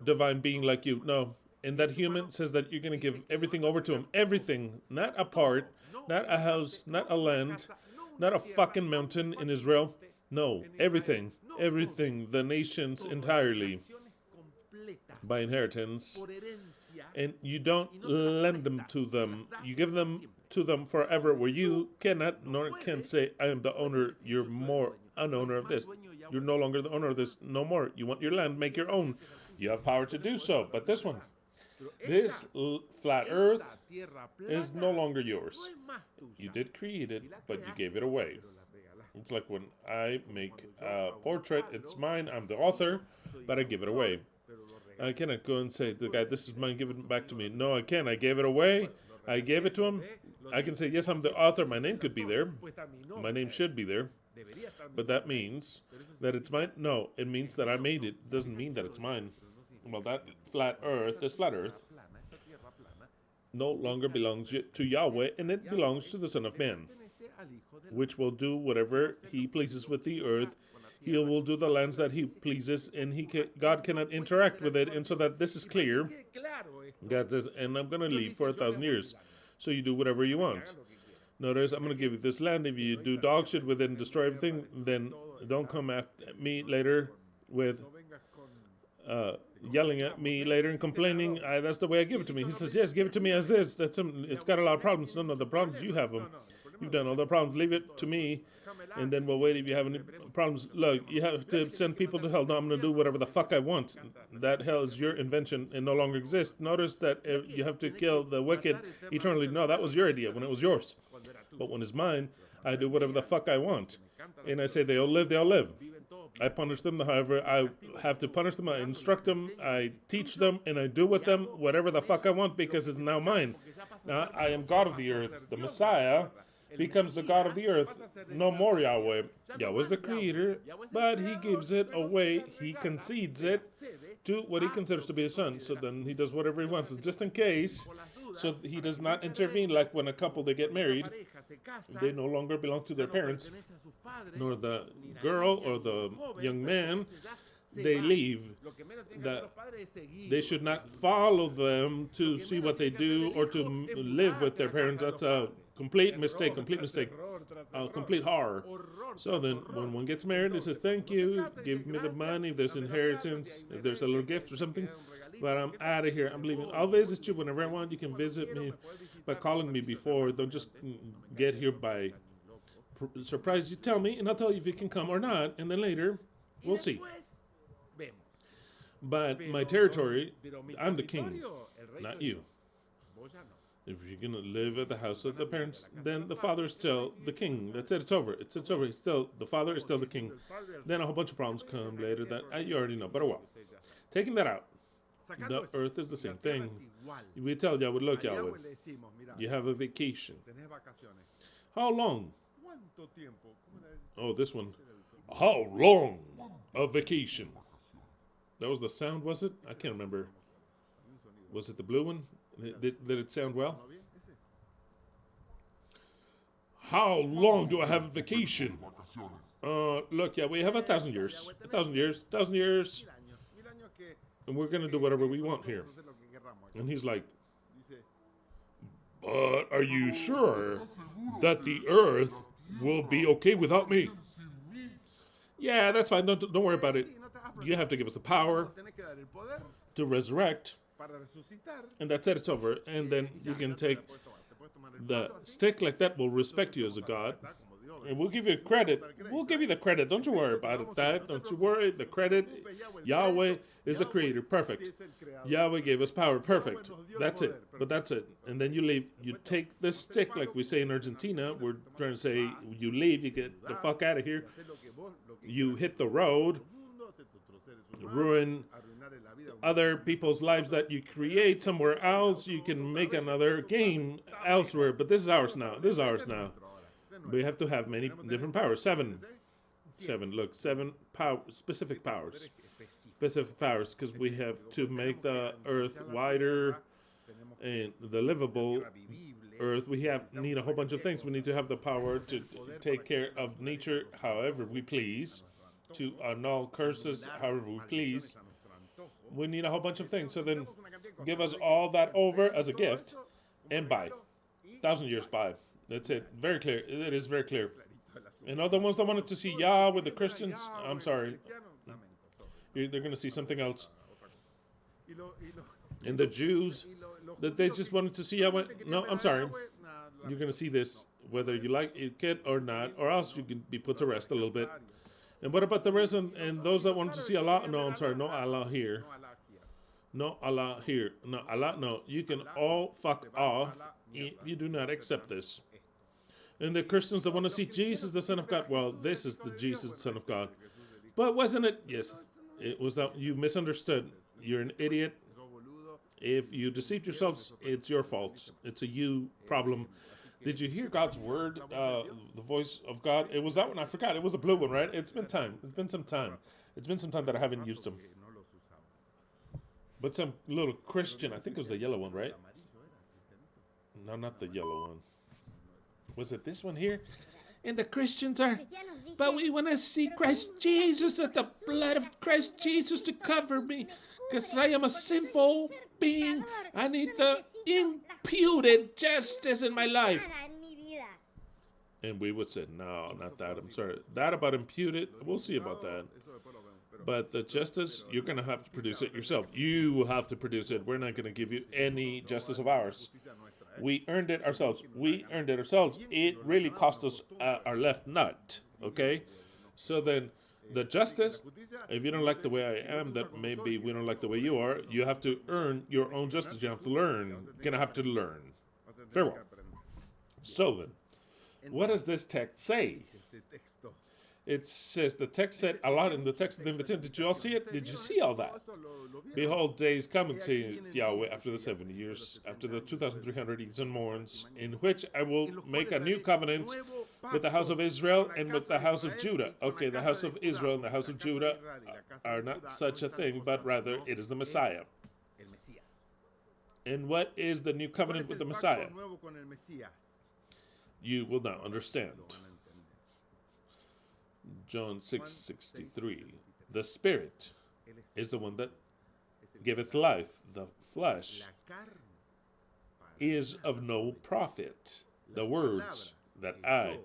S1: divine being like you. No. And that human says that you're going to give everything over to him. Everything. Not a part. Not a house. Not a land. Not a fucking mountain in Israel. No. Everything. Everything. The nations entirely. By inheritance. And you don't lend them to them. You give them to them forever, where you cannot nor can say, I am the owner. You're more an owner of this. You're no longer the owner of this. No more. You want your land, make your own. You have power to do so. But this one, this flat earth is no longer yours. You did create it, but you gave it away. It's like when I make a portrait, it's mine, I'm the author, but I give it away. I cannot go and say, the guy, this is mine, give it back to me. No, I can't. I gave it away. I gave it to him. I can say, yes, I'm the author. My name could be there. My name should be there. But that means that it's mine? No, it means that I made it. It doesn't mean that it's mine. Well, that flat earth, this flat earth, no longer belongs to Yahweh, and it belongs to the Son of Man, which will do whatever he pleases with the earth. He will do the lands that he pleases, and God cannot interact with it. And so that this is clear, God says, and I'm going to leave for 1,000 years. So you do whatever you want. Notice, I'm going to give you this land. If you do dog shit with it and destroy everything, then don't come at me later with yelling at me later and complaining. That's the way I give it to me. He says, yes, give it to me as is. It's got a lot of problems. No, the problems, you have them. You've done all the problems. Leave it to me, and then we'll wait if you have any problems. Look, you have to send people to hell. No, I'm going to do whatever the fuck I want. That hell is your invention and no longer exists. Notice that you have to kill the wicked eternally. No, that was your idea when it was yours. But when it's mine, I do whatever the fuck I want. And I say they'll live, they'll live. I punish them, however I have to punish them. I instruct them, I teach them, and I do with them whatever the fuck I want because it's now mine. Now, I am God of the earth. The Messiah becomes the God of the earth. No more Yahweh. Yahweh is the creator, but he gives it away. He concedes it to what he considers to be his son. So then he does whatever he wants. It's just in case. So he does not intervene like when a couple, they get married. They no longer belong to their parents, nor the girl or the young man. They leave. They should not follow them to see what they do or to live with their parents. That's a complete mistake, complete horror. So then when one gets married, they say, thank you, give me the money, if there's inheritance, if there's a little gift or something. But I'm out of here. I'm leaving. I'll visit you whenever I want. You can visit me by calling me before. Don't just get here by surprise. You tell me, and I'll tell you if you can come or not. And then later, we'll see. But my territory, I'm the king, not you. If you're going to live at the house of the parents, then the father is still the king. That's it. It's over. It's over. The father is still the king. Then a whole bunch of problems come later that you already know. But oh well. Taking that out. The earth is the same thing. We tell Yahweh, look, Yahweh, you have a vacation. How long? Oh, this one. How long a vacation? That was the sound, was it? I can't remember. Was it the blue one? Did it sound well? How long do I have a vacation? Look, yeah, we have 1,000 years. 1,000 years. 1,000 years. And we're going to do whatever we want here. And he's like, but are you sure that the earth will be okay without me? Yeah, that's fine. Don't worry about it. You have to give us the power to resurrect. And that's it. It's over. And then you can take the stick like that. Will respect you as a god. And we'll give you credit. We'll give you the credit. Don't you worry about that. Don't you worry. The credit. Yahweh is the creator. Perfect. Yahweh gave us power. Perfect. That's it. But that's it. And then you leave. You take this stick, like we say in Argentina. We're trying to say you leave. You get the fuck out of here. You hit the road. Ruin other people's lives that you create somewhere else. You can make another game elsewhere. But this is ours now. This is ours now. We have to have many different powers. Seven. Look, 7 specific powers. Specific powers, because we have to make the earth wider and the livable earth. We need a whole bunch of things. We need to have the power to take care of nature however we please, to annul curses however we please. We need a whole bunch of things. So then give us all that over as a gift and buy. 1,000 years buy. That's it. Very clear. It is very clear. And all the ones that wanted to see Yah with the Christians, I'm sorry. They're going to see something else. And the Jews, that they just wanted to see Yahweh. No, I'm sorry. You're going to see this, whether you like it or not, or else you can be put to rest a little bit. And what about the rest and those that wanted to see Allah? No, I'm sorry. No Allah here. No Allah here. No Allah, no. You can all fuck off if you do not accept this. And the Christians that want to see Jesus, the Son of God, well, this is the Jesus, the Son of God. But wasn't it? Yes, it was that you misunderstood. You're an idiot. If you deceived yourselves, it's your fault. It's a you problem. Did you hear God's word, the voice of God? It was that one. I forgot. It was a blue one, right? It's been time. It's been some time. It's been some time that I haven't used them. But some little Christian, I think it was the yellow one, right? No, not the yellow one. Was it this one here? And the Christians are, but we want to see Christ Jesus, that the blood of Christ Jesus to cover me, because I am a sinful being. I need the imputed justice in my life. And we would say, no, not that. I'm sorry. That about imputed, we'll see about that. But the justice, you're going to have to produce it yourself. You will have to produce it. We're not going to give you any justice of ours. We earned it ourselves. We earned it ourselves. It really cost us our left nut. Okay? So then, the justice, if you don't like the way I am, that maybe we don't like the way you are, you have to earn your own justice. You have to learn. You're going to have to learn. Very well. So then, what does this text say? It says, the text said a lot in the text of the invitation. Did you all see it? Did you see all that? Behold, days come, and saith Yahweh, after the 70 years, after the 2,300 eves and morns, in which I will make a new covenant with the house of Israel and with the house of Judah. Okay, the house of Israel and the house of Judah are not such a thing, but rather it is the Messiah. And what is the new covenant with the Messiah? You will now understand. John 6:63. The Spirit is the one that giveth life. The flesh is of no profit. The words that I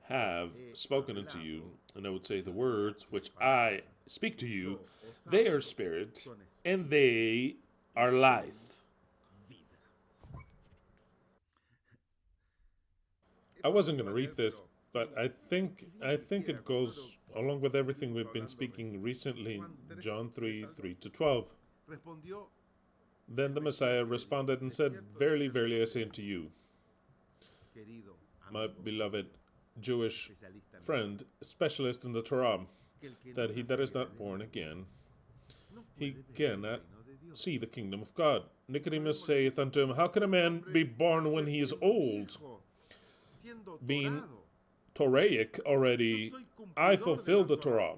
S1: have spoken unto you, and I would say the words which I speak to you, they are spirit, and they are life. I wasn't going to read this, but I think it goes along with everything we've been speaking recently. John 3:3-12. Then the Messiah responded and said, Verily, verily, I say unto you, my beloved Jewish friend, specialist in the Torah, that he that is not born again, he cannot see the kingdom of God. Nicodemus saith unto him, How can a man be born when he is old? Being Toraic already, I fulfill the Torah.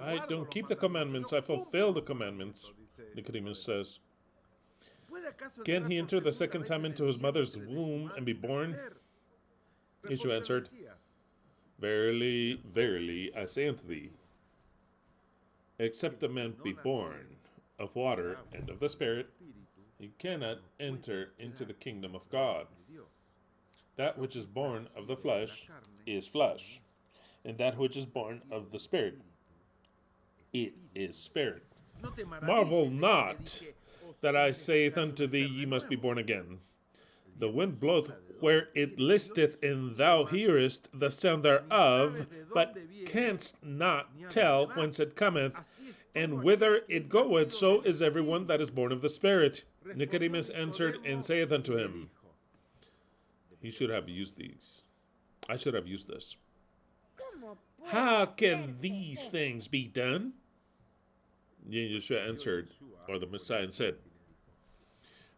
S1: I don't keep the commandments, I fulfill the commandments, Nicodemus says. Can he enter the second time into his mother's womb and be born? Yeshua answered, Verily, verily, I say unto thee, except a man be born of water and of the Spirit, he cannot enter into the kingdom of God. That which is born of the flesh is flesh, and that which is born of the Spirit, it is spirit. Marvel not that I saith unto thee, Ye must be born again. The wind bloweth where it listeth, and thou hearest the sound thereof, but canst not tell whence it cometh, and whither it goeth. So is everyone that is born of the Spirit. Nicodemus answered and saith unto him, he should have used these. I should have used this. How can these things be done? Yeshua answered, or the Messiah said,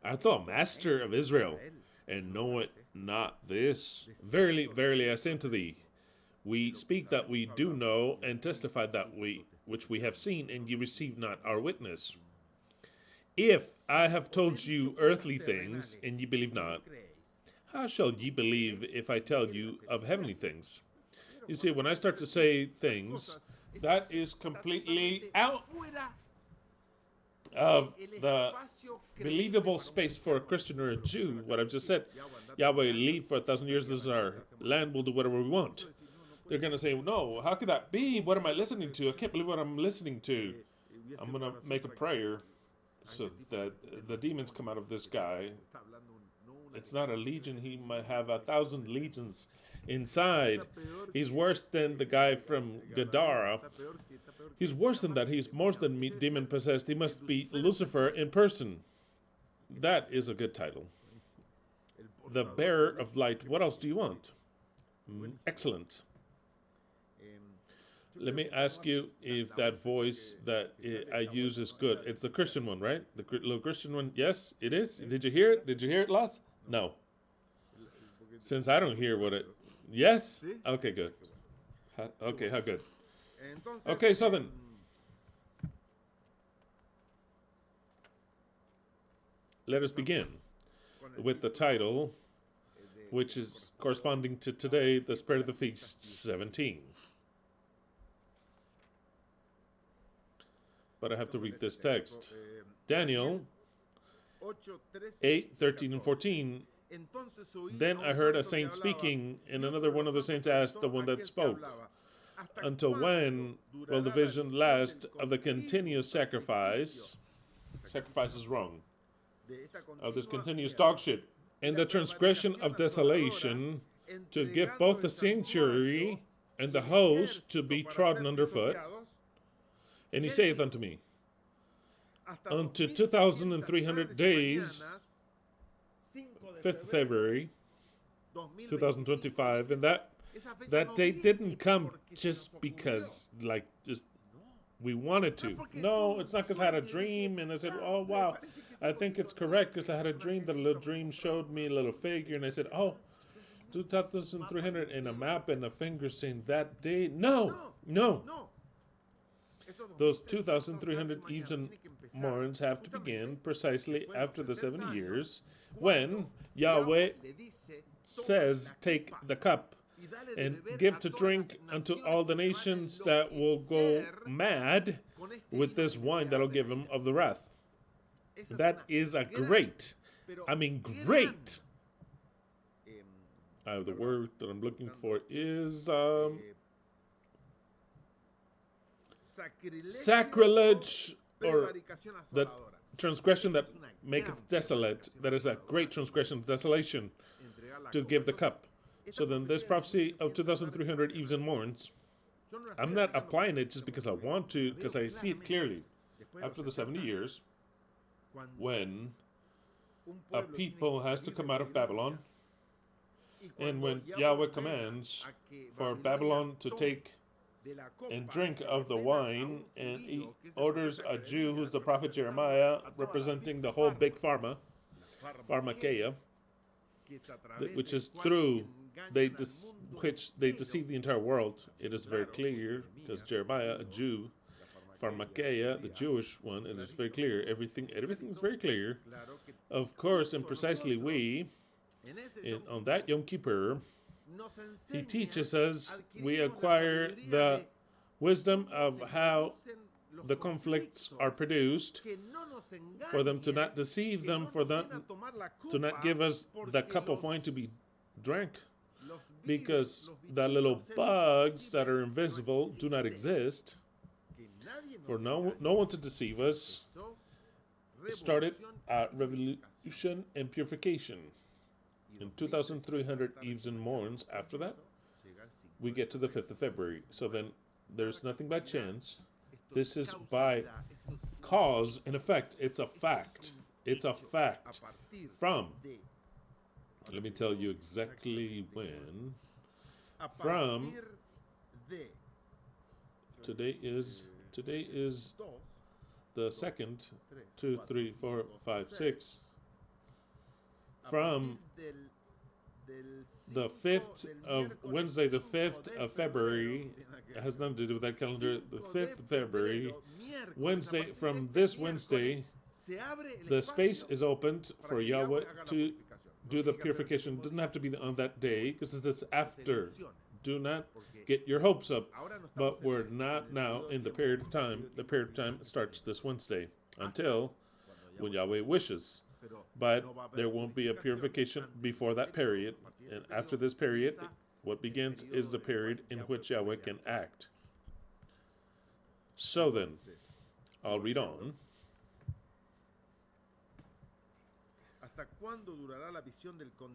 S1: Art thou a master of Israel, and knowest not this? Verily, verily, I say unto thee, we speak that we do know, and testify that which we have seen, and ye receive not our witness. If I have told you earthly things, and ye believe not, how shall ye believe if I tell you of heavenly things? You see, when I start to say things, that is completely out of the believable space for a Christian or a Jew, what I've just said. Yahweh, lead for 1,000 years, this is our land, we'll do whatever we want. They're going to say, no, how could that be? What am I listening to? I can't believe what I'm listening to. I'm going to make a prayer so that the demons come out of this guy. It's not a legion. He might have 1,000 legions inside. He's worse than the guy from Gadara. He's worse than that. He's more than demon-possessed. He must be Lucifer in person. That is a good title. The bearer of light. What else do you want? Excellent. Let me ask you if that voice that I use is good. It's the Christian one, right? The little Christian one. Yes, it is. Did you hear it? Did you hear it, Las? No. Since I don't hear what it... Yes? Okay, good. Okay, how good. Okay, so then... Let us begin with the title, which is corresponding to today, the Spirit of the Feast 17. But I have to read this text. Daniel 8, 13, and 14. Then I heard a saint speaking, and another one of the saints asked the one that spoke, until when will the vision last of the continuous sacrifice? Sacrifice is wrong. Of this continuous dog shit. And the transgression of desolation, to give both the sanctuary and the host to be trodden underfoot. And he saith unto me, unto 2,300 days, 5th February, 2025, and that date didn't come just because, like, just we wanted to. No, it's not because I had a dream and I said, oh, wow, I think it's correct because I had a dream that a little dream showed me a little figure and I said, oh, 2,300 and a map and a finger saying that day. No. Those 2,300 eves and morns have to begin precisely after the 70 years when Yahweh says, take the cup and give to drink unto all the nations that will go mad with this wine that I'll give them of the wrath. That is a great. The word that I'm looking for is sacrilege, or the transgression that maketh desolate. That is a great transgression of desolation, to give the cup. So then this prophecy of 2,300 eves and morns, I'm not applying it just because I want to, because I see it clearly. After the 70 years, when a people has to come out of Babylon, and when Yahweh commands for Babylon to take and drink of the wine, and he orders a Jew who's the prophet Jeremiah, representing the whole big pharmakeia, which is through which they deceive the entire world. It is very clear, because Jeremiah, a Jew, pharmakeia, the Jewish one, it is very clear. Everything is very clear. Of course, and precisely on that Yom Kippur, he teaches us, we acquire the wisdom of how the conflicts are produced, for them to not deceive them, for them to not give us the cup of wine to be drank, because the little bugs that are invisible do not exist, for no one to deceive us. It started a revolution and purification. In 2,300 eves and morns after that, we get to the 5th of February. So then there's nothing by chance. This is by cause and effect. It's a fact. It's a fact. From, let me tell you exactly when. From, today is the 2nd, 2, 3, 4, 5, 6. From the 5th of Wednesday, the 5th of February, it has nothing to do with that calendar, the 5th of February, Wednesday, from this Wednesday, the space is opened for Yahweh to do the purification. It doesn't have to be on that day, because it's after. Do not get your hopes up, but we're not now in the period of time. The period of time starts this Wednesday until when Yahweh wishes. But there won't be a purification before that period. And after this period, what begins is the period in which Yahweh can act. So then, I'll read on.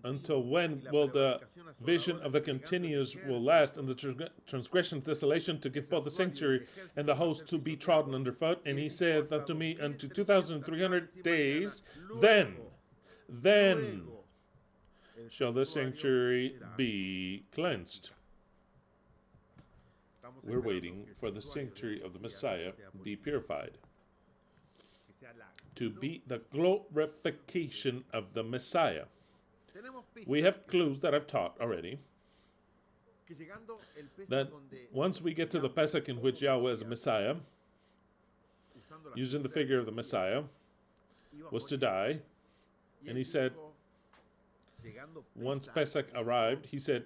S1: Until when will the vision of the continuous will last, and the transgression of desolation, to give both the sanctuary and the host to be trodden underfoot? And he said unto me, unto 2,300 days, then shall the sanctuary be cleansed. We're waiting for the sanctuary of the Messiah to be purified, to be the glorification of the Messiah. We have clues that I've taught already, that once we get to the Pesach in which Yahweh is a Messiah, using the figure of the Messiah, was to die, and he said, once Pesach arrived, he said,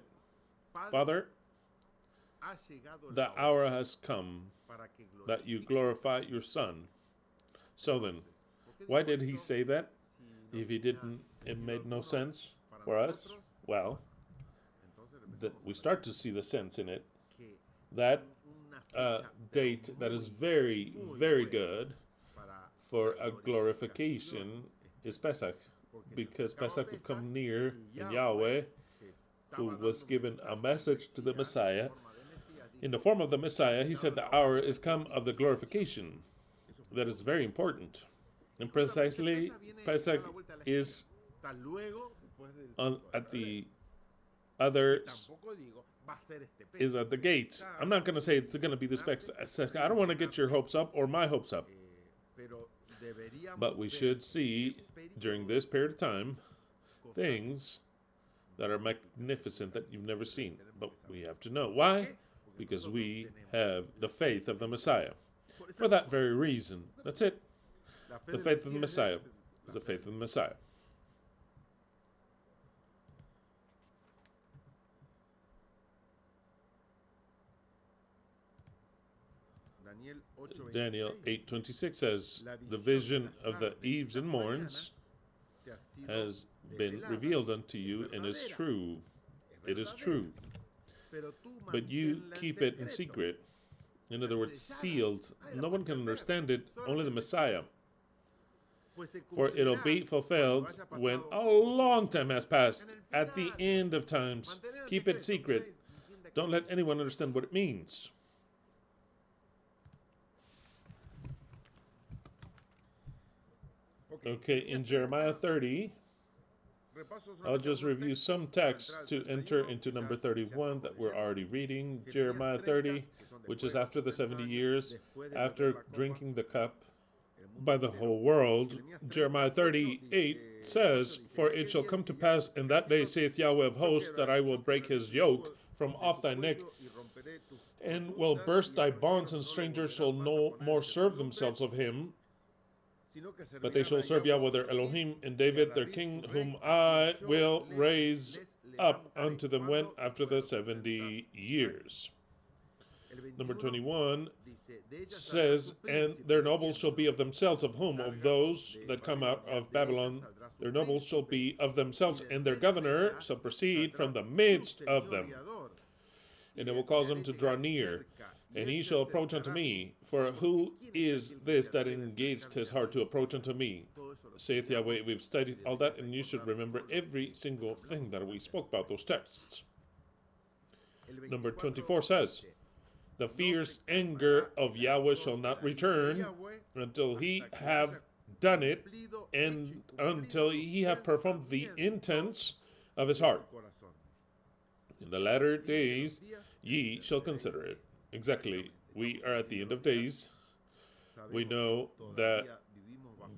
S1: Father, the hour has come that you glorify your Son. So then, why did he say that? If he didn't, it made no sense for us. Well, we start to see the sense in it. That date that is very, very good for a glorification is Pesach, because Pesach would come near, and Yahweh, who was given a message to the Messiah, in the form of the Messiah, he said the hour is come of the glorification. That is very important. And precisely, Pesach is at the others is at the gates. I'm not going to say it's going to be the specs. I don't want to get your hopes up or my hopes up. But we should see during this period of time things that are magnificent that you've never seen. But we have to know. Why? Because we have the faith of the Messiah. For that very reason. That's it. The faith of the Messiah. The faith of the Messiah. Daniel 8:26 says, the vision of the eves and morns has been revealed unto you and is true. It is true. But you keep it in secret. In other words, sealed. No one can understand it, only the Messiah. For it'll be fulfilled when a long time has passed, at the end of times. Keep it secret. Don't let anyone understand what it means. Okay, in Jeremiah 30, I'll just review some texts to enter into number 31 that we're already reading. Jeremiah 30, which is after the 70 years, after drinking the cup by the whole world. Jeremiah 38 says, for it shall come to pass in that day, saith Yahweh of hosts, that I will break his yoke from off thy neck, and will burst thy bonds, and strangers shall no more serve themselves of him. But they shall serve Yahweh their Elohim, and David their king, whom I will raise up unto them when after the 70 years. Number 21 says, and their nobles shall be of themselves, of whom? Of those that come out of Babylon. Their nobles shall be of themselves, and their governor shall proceed from the midst of them. And it will cause them to draw near. And he shall approach unto me. For who is this that engaged his heart to approach unto me? Saith Yahweh. We've studied all that, and you should remember every single thing that we spoke about, those texts. Number 24 says, the fierce anger of Yahweh shall not return until he have done it, and until he have performed the intents of his heart. In the latter days ye shall consider it. Exactly. We are at the end of days. We know that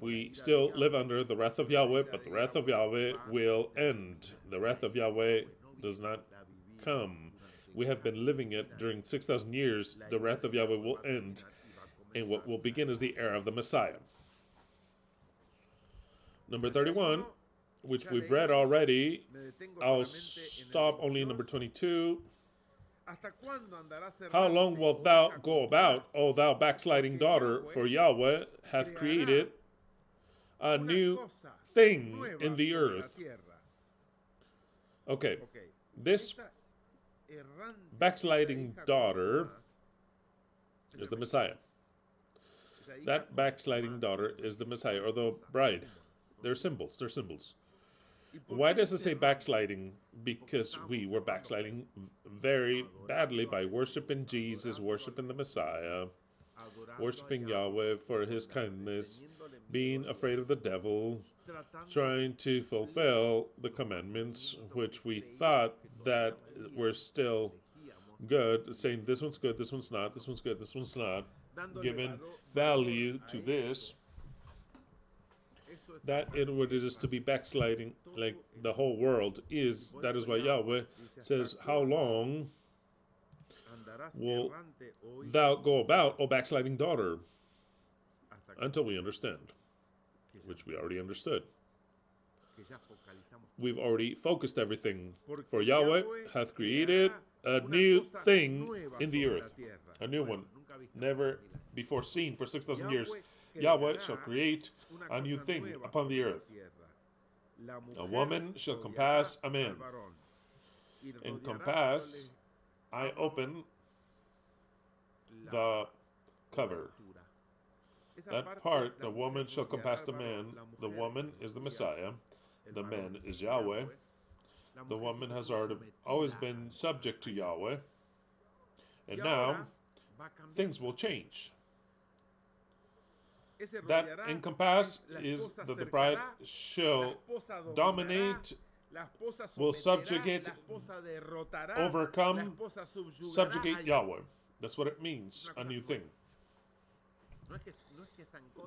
S1: we still live under the wrath of Yahweh, but the wrath of Yahweh will end. The wrath of Yahweh does not come. We have been living it during 6,000 years. The wrath of Yahweh will end, and what will begin is the era of the Messiah. Number 31, which we've read already. I'll stop only in number 22. How long wilt thou go about, O thou backsliding daughter? For Yahweh hath created a new thing in the earth. Okay, this backsliding daughter is the Messiah. That backsliding daughter is the Messiah, or the bride. They're symbols. They're symbols. Why does it say backsliding? Because we were backsliding very badly by worshiping Jesus, worshiping the Messiah, worshiping Yahweh for his kindness, being afraid of the devil, trying to fulfill the commandments, which we thought that were still good, saying this one's good, this one's not, this one's good, this one's not, giving value to this. That in what it is to be backsliding, like the whole world is. That is why Yahweh says, how long will thou go about, O backsliding daughter? Until we understand, which we already understood. We've already focused everything. For Yahweh hath created a new thing in the earth. A new one, never before seen for 6,000 years. Yahweh shall create a new thing upon the earth. A woman shall compass a man. In compass, I open the cover. That part, the woman shall compass the man. The woman is the Messiah. The man is Yahweh. The woman has always been subject to Yahweh. And now, things will change. That encompass is that the bride shall dominate, will subjugate, overcome, subjugate Yahweh. That's what it means, a new thing.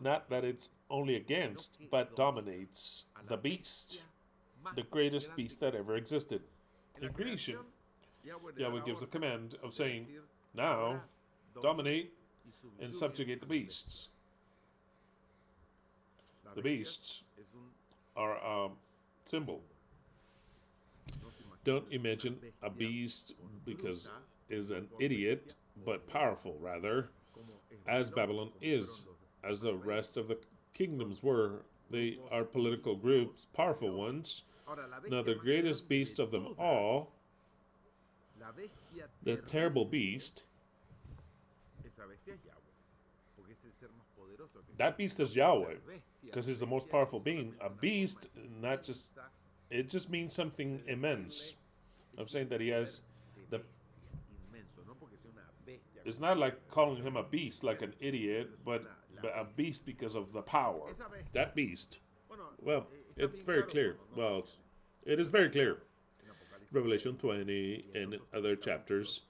S1: Not that it's only against, but dominates the beast, the greatest beast that ever existed. In creation, Yahweh gives a command of saying, now, dominate and subjugate the beasts. The beasts are a symbol. Don't imagine a beast because is an idiot, but powerful rather, as Babylon is, as the rest of the kingdoms were. They are political groups, powerful ones. Now the greatest beast of them all, the terrible beast, that beast is Yahweh, because he's the most powerful being. A beast, not just, it just means something immense. I'm saying that he has the, it's not like calling him a beast, like an idiot, but a beast because of the power. That beast. Well, it's very clear. Well, it is very clear. Revelation 20 and other chapters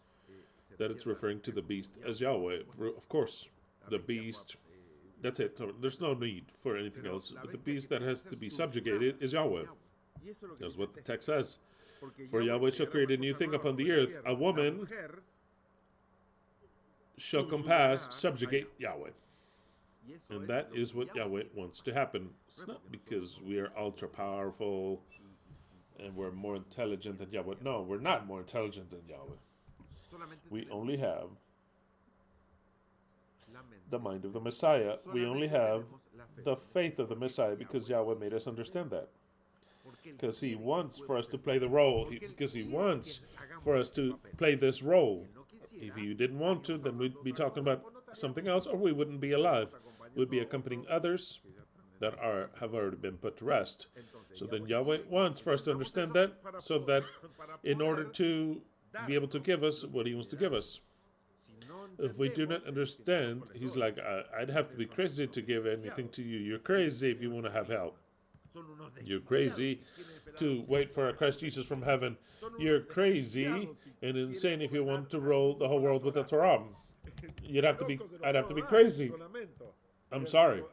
S1: that it's referring to the beast as Yahweh. Of course, the beast, that's it. So there's no need for anything else. But the beast that has to be subjugated is Yahweh. That's what the text says. For Yahweh shall create a new thing upon the earth. A woman shall compass, subjugate Yahweh. And that is what Yahweh wants to happen. It's not because we are ultra powerful and we're more intelligent than Yahweh. No, we're not more intelligent than Yahweh. We only have the mind of the Messiah. We only have the faith of the Messiah because Yahweh made us understand that. Because he wants for us to play the role. Because he wants for us to play this role. If you didn't want to, then we'd be talking about something else, or we wouldn't be alive. We'd be accompanying others that have already been put to rest. So then Yahweh wants for us to understand that, so that in order to be able to give us what he wants to give us. If we do not understand, he's like, I'd have to be crazy to give anything to you. You're crazy if you want to have help. You're crazy to wait for a Christ Jesus from heaven. You're crazy and insane if you want to rule the whole world with the Torah. I'd have to be crazy. I'm sorry.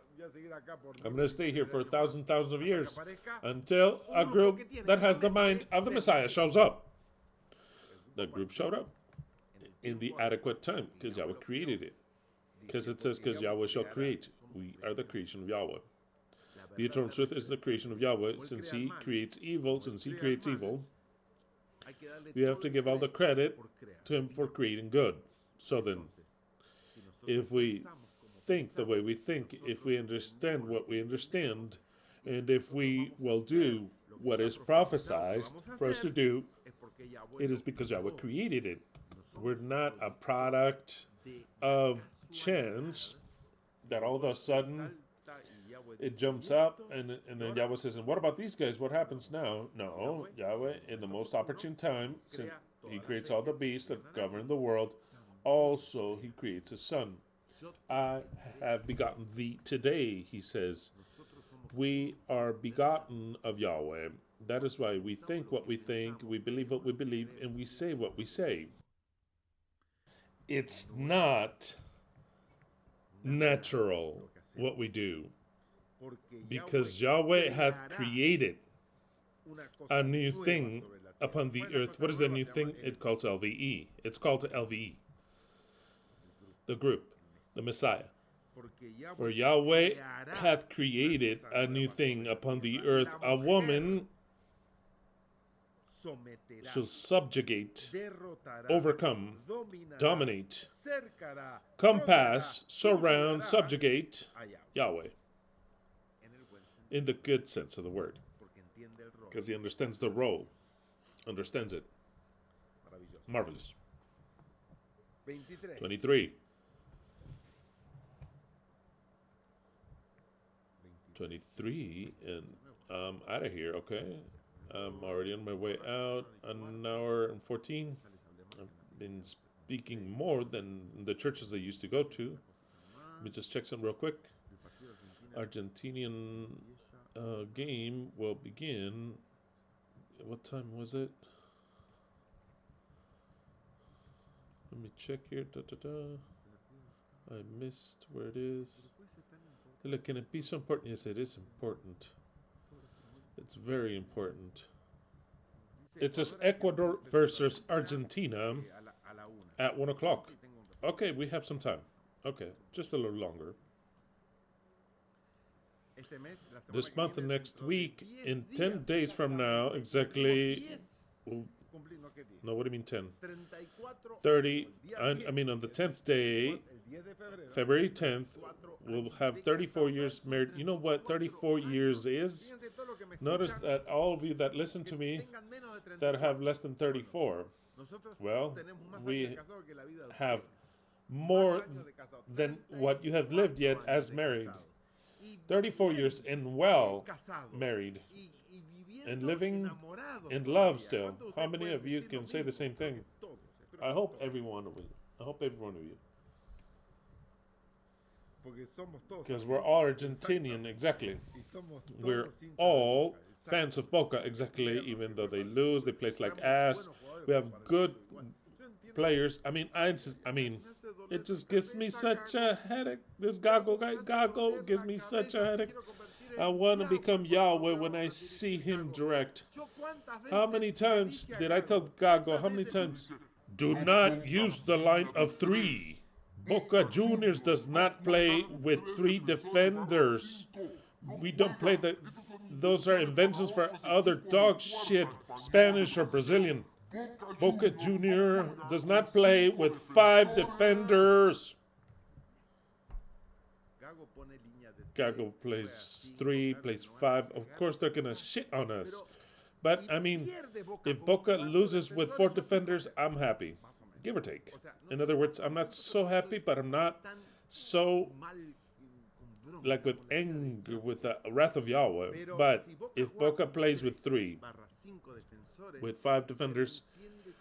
S1: I'm going to stay here for thousands of years until a group that has the mind of the Messiah shows up. The group showed up in the adequate time because Yahweh created it. Because it says, because Yahweh shall create. We are the creation of Yahweh. The eternal truth is the creation of Yahweh. Since he creates evil, we have to give all the credit to him for creating good. So then, if we think the way we think, if we understand what we understand, and if we will do what is prophesied for us to do, it is because Yahweh created it. We're not a product of chance that all of a sudden it jumps up and then Yahweh says, and what about these guys? What happens now? No, Yahweh, in the most opportune time, since he creates all the beasts that govern the world, also he creates his son. I have begotten thee today, he says. We are begotten of Yahweh. That is why we think what we think, we believe what we believe, and we say what we say. It's not natural what we do, because Yahweh hath created a new thing upon the earth. What is the new thing? It calls LVE. It's called LVE. The group, the Messiah. For Yahweh hath created a new thing upon the earth. A woman shall subjugate, overcome, dominate, compass, surround, subjugate Yahweh. In the good sense of the word. because he understands the role, understands it. Marvelous. 23. 23, and I'm out of here, okay? I'm already on my way out, an hour and 14. I've been speaking more than the churches I used to go to. Let me just check some real quick. Argentinian game will begin. What time was it? Let me check here. I missed where it is. Look, can it be so important? Yes, it is important. It's very important. It says Ecuador versus Argentina at 1 o'clock. Okay, we have some time. Okay, just a little longer. This month and next week, in 10 days from now, exactly. No, what do you mean 10? 30. I mean, on the 10th day, February 10th, we'll have 34 years married. You know what 34 years is? Notice that all of you that listen to me that have less than 34, well, we have more than what you have lived yet as married. 34 years and well married and living in love still. How many of you can say the same thing? I hope every one of you. I hope every one of you. Because we're all Argentinian, exactly. We're all fans of Boca, exactly. Even though they lose, they play like ass. We have good players. I mean, it just gives me such a headache. This Gago gives me such a headache. I want to become Yahweh when I see him direct. How many times did I tell Gago? How many times? Do not use the line of 3. Boca Juniors does not play with 3 defenders. We don't play that. Those are inventions for other dog shit, Spanish or Brazilian. Boca Junior does not play with 5 defenders. Gago plays 3, plays 5. Of course, they're going to shit on us. But, I mean, if Boca loses with 4 defenders, I'm happy. Give or take. In other words, I'm not so happy, but I'm not so, like, with anger, with the wrath of Yahweh. But if Boca plays with 3, with 5 defenders,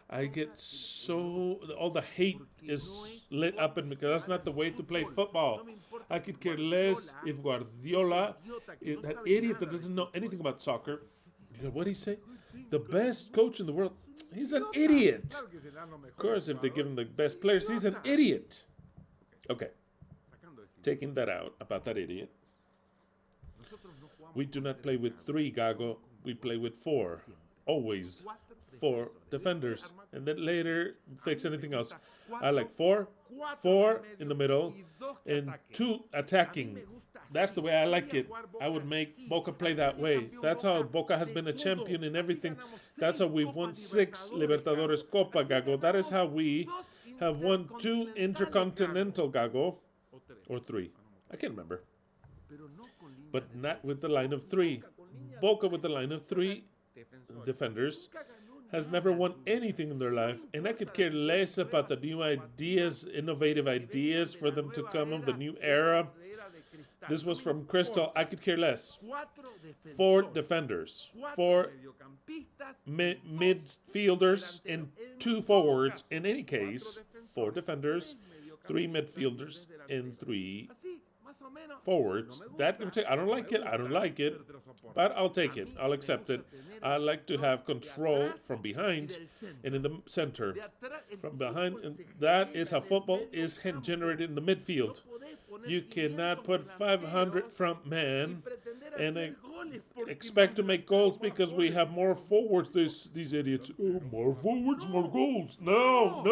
S1: I get so, all the hate is lit up in me, because that's not the way to play football. I could care less if Guardiola, that idiot that doesn't know anything about soccer, what did he say? The best coach in the world, he's an idiot. Of course, if they give him the best players, he's an idiot. Okay, taking that out about that idiot. We do not play with 3, Gago. We play with 4. Always 4 defenders. And then later, fix anything else. I like 4 in the middle, and 2 attacking. That's the way I like it. I would make Boca play that way. That's how Boca has been a champion in everything. That's how we've won 6 Libertadores Copa, Gago. That is how we have won 2 Intercontinental, Gago. Or 3. I can't remember. But not with the line of 3. Boca with the line of 3 defenders has never won anything in their life, and I could care less about the new ideas, innovative ideas for them to come of the new era. This was from Crystal. I could care less. 4 defenders, 4 midfielders, and 2 forwards. In any case, 4 defenders, 3 midfielders, and 3 forwards. That I don't like it, but I'll take it. I'll accept it. I like to have control from behind and in the center. From behind, and that is how football is generated in the midfield. You cannot put 500 front men and expect to make goals because we have more forwards. These idiots. Oh, more forwards, more goals. No.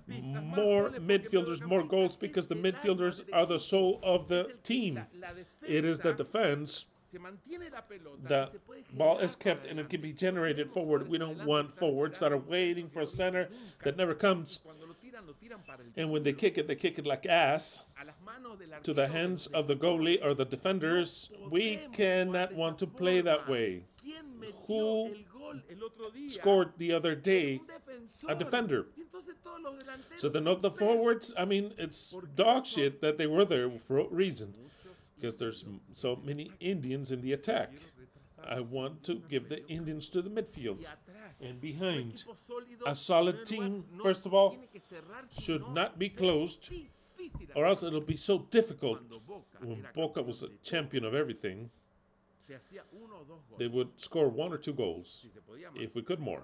S1: More midfielders, more goals, because the midfielders are the soul of the team. It is the defense. The ball is kept and it can be generated forward. We don't want forwards that are waiting for a center that never comes. And when they kick it like ass to the hands of the goalie or the defenders. We cannot want to play that way. Who scored the other day? A defender. So then the forwards, I mean, it's dog shit that they were there for a reason. Because there's so many Indians in the attack. I want to give the Indians to the midfield. And behind, a solid team, first of all, should not be closed, or else it'll be so difficult. When Boca was a champion of everything, they would score 1 or 2 goals, if we could more.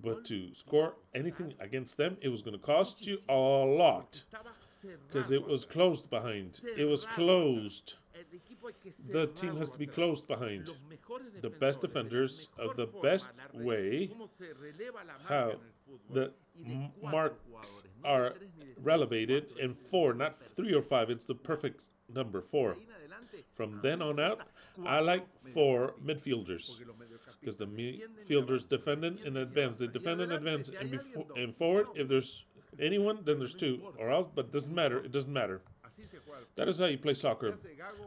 S1: But to score anything against them, it was going to cost you a lot. Because it was closed behind. It was closed. The team has to be closed behind. The best defenders of the best way, how the marks are relevated in 4, not 3 or 5. It's the perfect number, 4. From then on out, I like 4 midfielders. Because the midfielders defend in advance. They defend in advance and forward. If there's anyone, then there's 2 or else, but it doesn't matter. It doesn't matter. That is how you play soccer.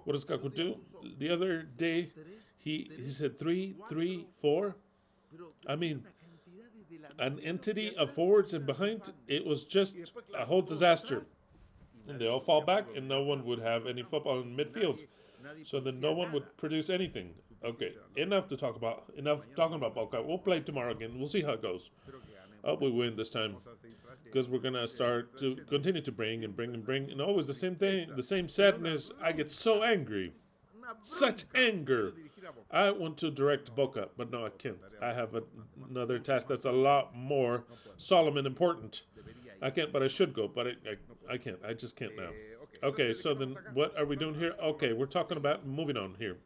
S1: What does Kaku do? The other day, he said 3, 3, 4. I mean, an entity of forwards and behind, it was just a whole disaster. And they all fall back, and no one would have any football in midfield. So then no one would produce anything. Okay, enough talking about Boca. We'll play tomorrow again. We'll see how it goes. I hope we win this time. Because we're going to start to continue to bring. And always the same thing, the same sadness. I get so angry. Such anger. I want to direct Boca, but no, I can't. I have another task that's a lot more solemn and important. I can't, but I should go, but I can't. I just can't now. Okay, so then what are we doing here? Okay, we're talking about moving on here.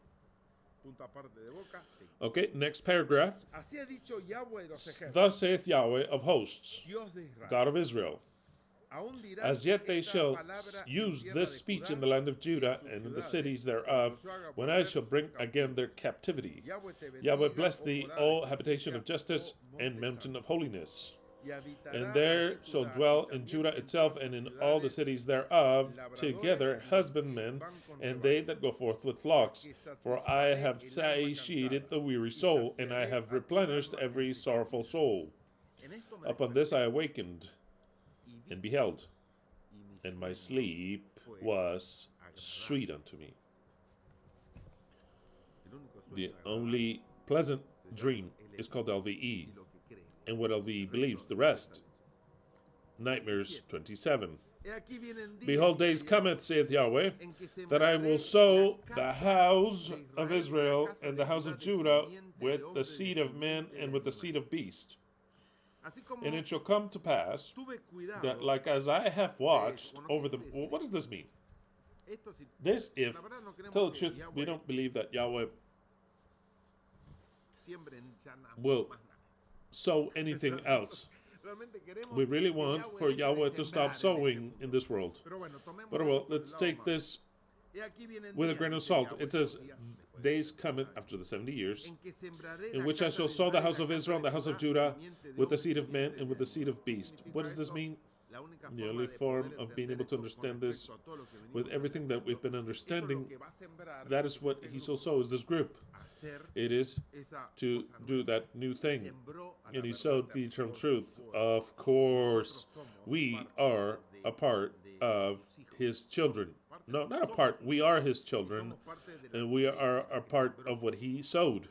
S1: Okay, next paragraph. Thus saith Yahweh of hosts, God of Israel. As yet they shall use this speech in the land of Judah and in the cities thereof, when I shall bring again their captivity. Yahweh bless thee, O habitation of justice and mountain of holiness. And there shall dwell in Judah itself and in all the cities thereof together husbandmen and they that go forth with flocks. For I have satiated the weary soul, and I have replenished every sorrowful soul. Upon this I awakened and beheld, and my sleep was sweet unto me. The only pleasant dream is called LVE. And what LV believes, the rest. Nightmares 27. Behold, days cometh, saith Yahweh, that I will sow the house of Israel and the house of Judah with the seed of man and with the seed of beast. And it shall come to pass that, like as I have watched over them. Well, what does this mean? This, if, tell the truth, we don't believe that Yahweh will sow anything else. We really want for Yahweh to stop sowing in this world. But well, let's take this with a grain of salt. It says, days cometh after the 70 years, in which I shall sow the house of Israel and the house of Judah with the seed of man and with the seed of beast. What does this mean? The only form of being able to understand this with everything that we've been understanding, that is what he shall sow, is this group. It is to do that new thing. And he sowed the eternal truth. Of course, we are a part of his children. No, not a part. We are his children. And we are a part of what he sowed.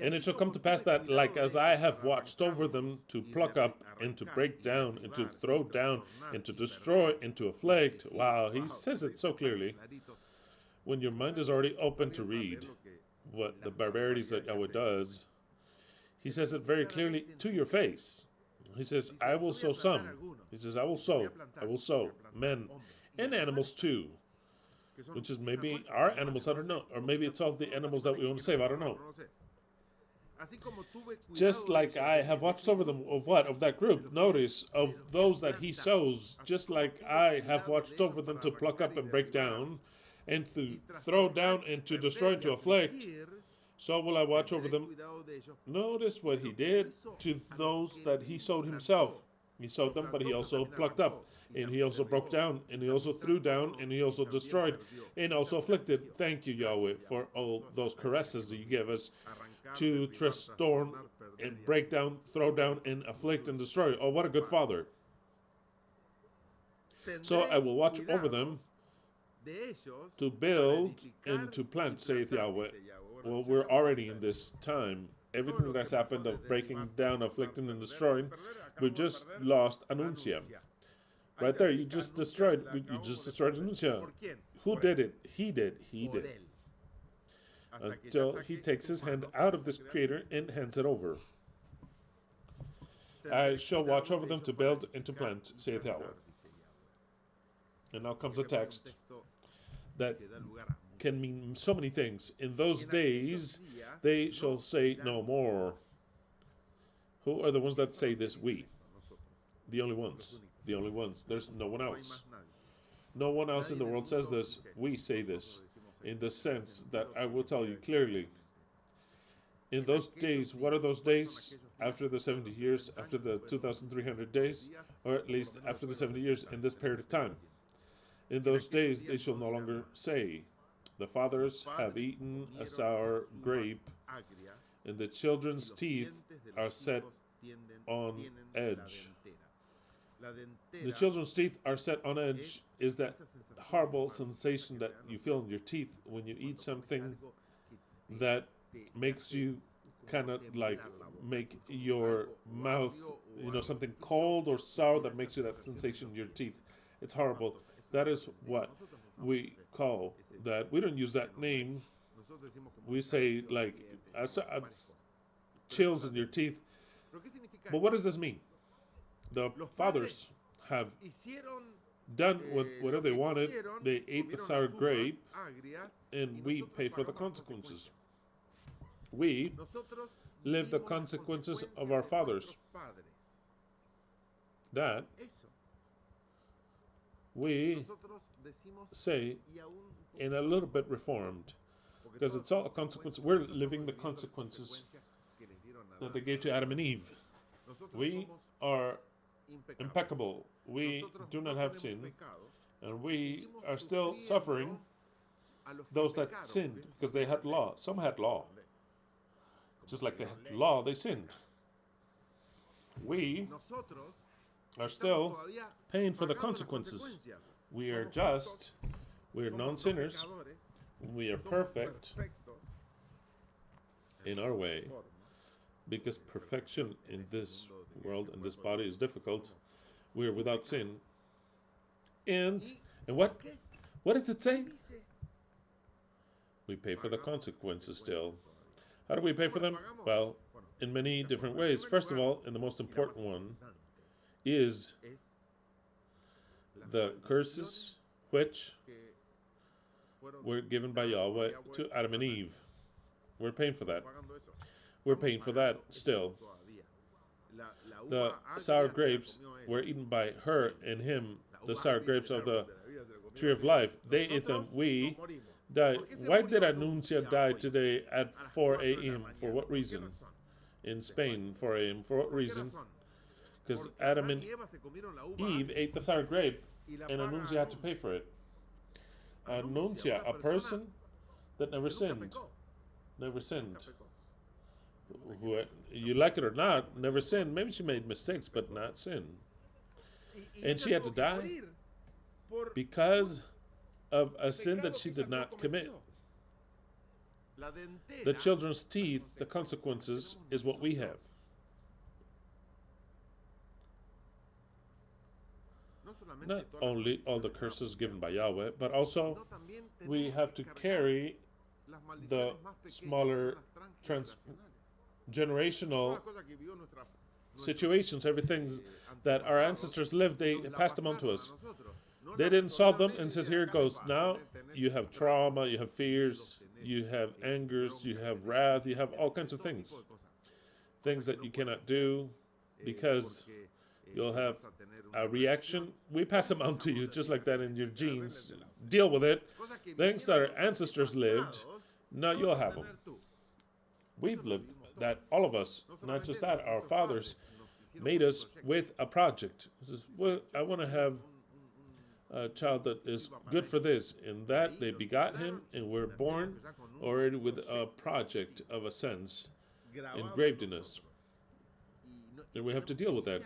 S1: And it shall come to pass that, like as I have watched over them to pluck up and to break down and to throw down and to destroy and to afflict. Wow, he says it so clearly. When your mind is already open to read what the barbarities that Yahweh does, he says it very clearly to your face. He says, I will sow some. He says, I will sow men and animals too. Which is maybe our animals, I don't know. Or maybe it's all the animals that we want to save, I don't know. Just like I have watched over them of what? Of that group. Notice, of those that he sows, just like I have watched over them to pluck up and break down, and to throw down and to destroy and to afflict. So will I watch over them. Notice what he did to those that he sowed himself. He sowed them, but he also plucked up, and he also broke down, and he also threw down, and he also destroyed, and also afflicted. Thank you, Yahweh, for all those caresses that you give us to storm and break down, throw down, and afflict and destroy. Oh, what a good father. So I will watch over them to build and to plant, saith Yahweh. Well, we're already in this time. Everything that has happened of breaking down, afflicting, and destroying, we've just lost Anuncia. Right there, you just destroyed Anuncia. Who did it? He did. Until he takes his hand out of this creator and hands it over. I shall watch over them to build and to plant, saith Yahweh. And now comes a text that can mean so many things. In those days, they shall say no more. Who are the ones that say this? We. The only ones. The only ones. There's no one else. No one else in the world says this. We say this. In the sense that I will tell you clearly. In those days, what are those days? After the 70 years, after the 2,300 days, or at least after the 70 years in this period of time. In those days, they shall no longer say, the fathers have eaten a sour grape, and the children's teeth are set on edge. The children's teeth are set on edge is that horrible sensation that you feel in your teeth when you eat something that makes you kind of like make your mouth, something cold or sour that makes you that sensation in your teeth. It's horrible. That is what we call that. We don't use that name. We say like chills in your teeth. But what does this mean? The fathers have done whatever they wanted. They ate the sour grape, and we pay for the consequences. We live the consequences of our fathers. That we say in a little bit reformed, because it's all a consequence. We're living the consequences that they gave to Adam and Eve. We are impeccable. We do not have sin, and we are still suffering those that sinned because they had law. Some had law. Just like they had law, they sinned. We are still paying for the consequences. We are just, we are non-sinners, we are perfect in our way, because perfection in this world and this body is difficult. We are without sin. And what does it say? We pay for the consequences still. How do we pay for them? Well, in many different ways. First of all, and the most important one, is the curses which were given by Yahweh to Adam and Eve. We're paying for that. We're paying for that still. The sour grapes were eaten by her and him, the sour grapes of the tree of life. They ate them. We died. Why did Anuncia die today at 4 a.m.? For what reason? In Spain, 4 a.m. For what reason? Because Adam and Eve ate the sour grape, and Anuncia had to pay for it. Anuncia, a person that never sinned. Never sinned. Who, you like it or not, never sinned. Maybe she made mistakes, but not sin. And she had to die because of a sin that she did not commit. The children's teeth, the consequences, is what we have. Not only all the curses given by Yahweh, but also we have to carry the smaller generational situations, everything that our ancestors lived, they passed them on to us. They didn't solve them, and says, here it goes. Now you have trauma, you have fears, you have angers, you have wrath, you have all kinds of things. Things that you cannot do because you'll have a reaction. We pass them on to you just like that in your genes. Deal with it. Things that our ancestors lived, now you'll have them. We've lived that, all of us, not just that, our fathers made us with a project. This is, well, I want to have a child that is good for this, and that they begot him, and we're born already with a project of a sense engraved in us. And we have to deal with that.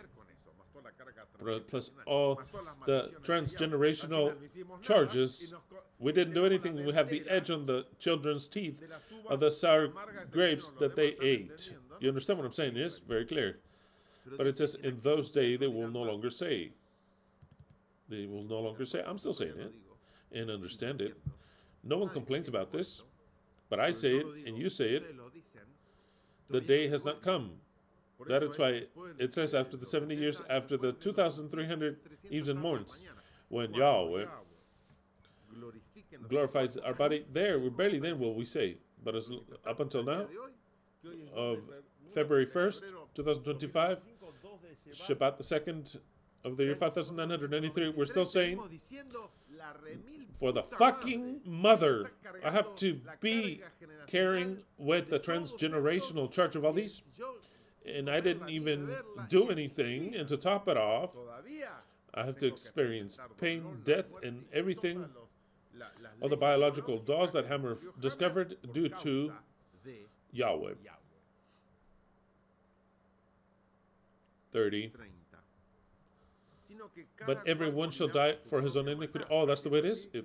S1: Plus all the transgenerational charges. We didn't do anything. We have the edge on the children's teeth of the sour grapes that they ate. You understand what I'm saying? Yes, very clear. But it says, in those days they will no longer say. They will no longer say. I'm still saying it and understand it. No one complains about this, but I say it and you say it. The day has not come. That is why it says after the 70 years, after the 2,300 eves and morns, when Yahweh glorifies our body, there, we're barely then will we say. But as, up until now, of February 1st, 2025, Shabbat the 2nd of the year 5,993, we're still saying, for the fucking mother, I have to be carrying with the transgenerational charge of all these. And I didn't even do anything, and to top it off, I have to experience pain, death, and everything, all the biological laws that Hammer discovered due to Yahweh. 30. But everyone shall die for his own iniquity. Oh, that's the way it is? If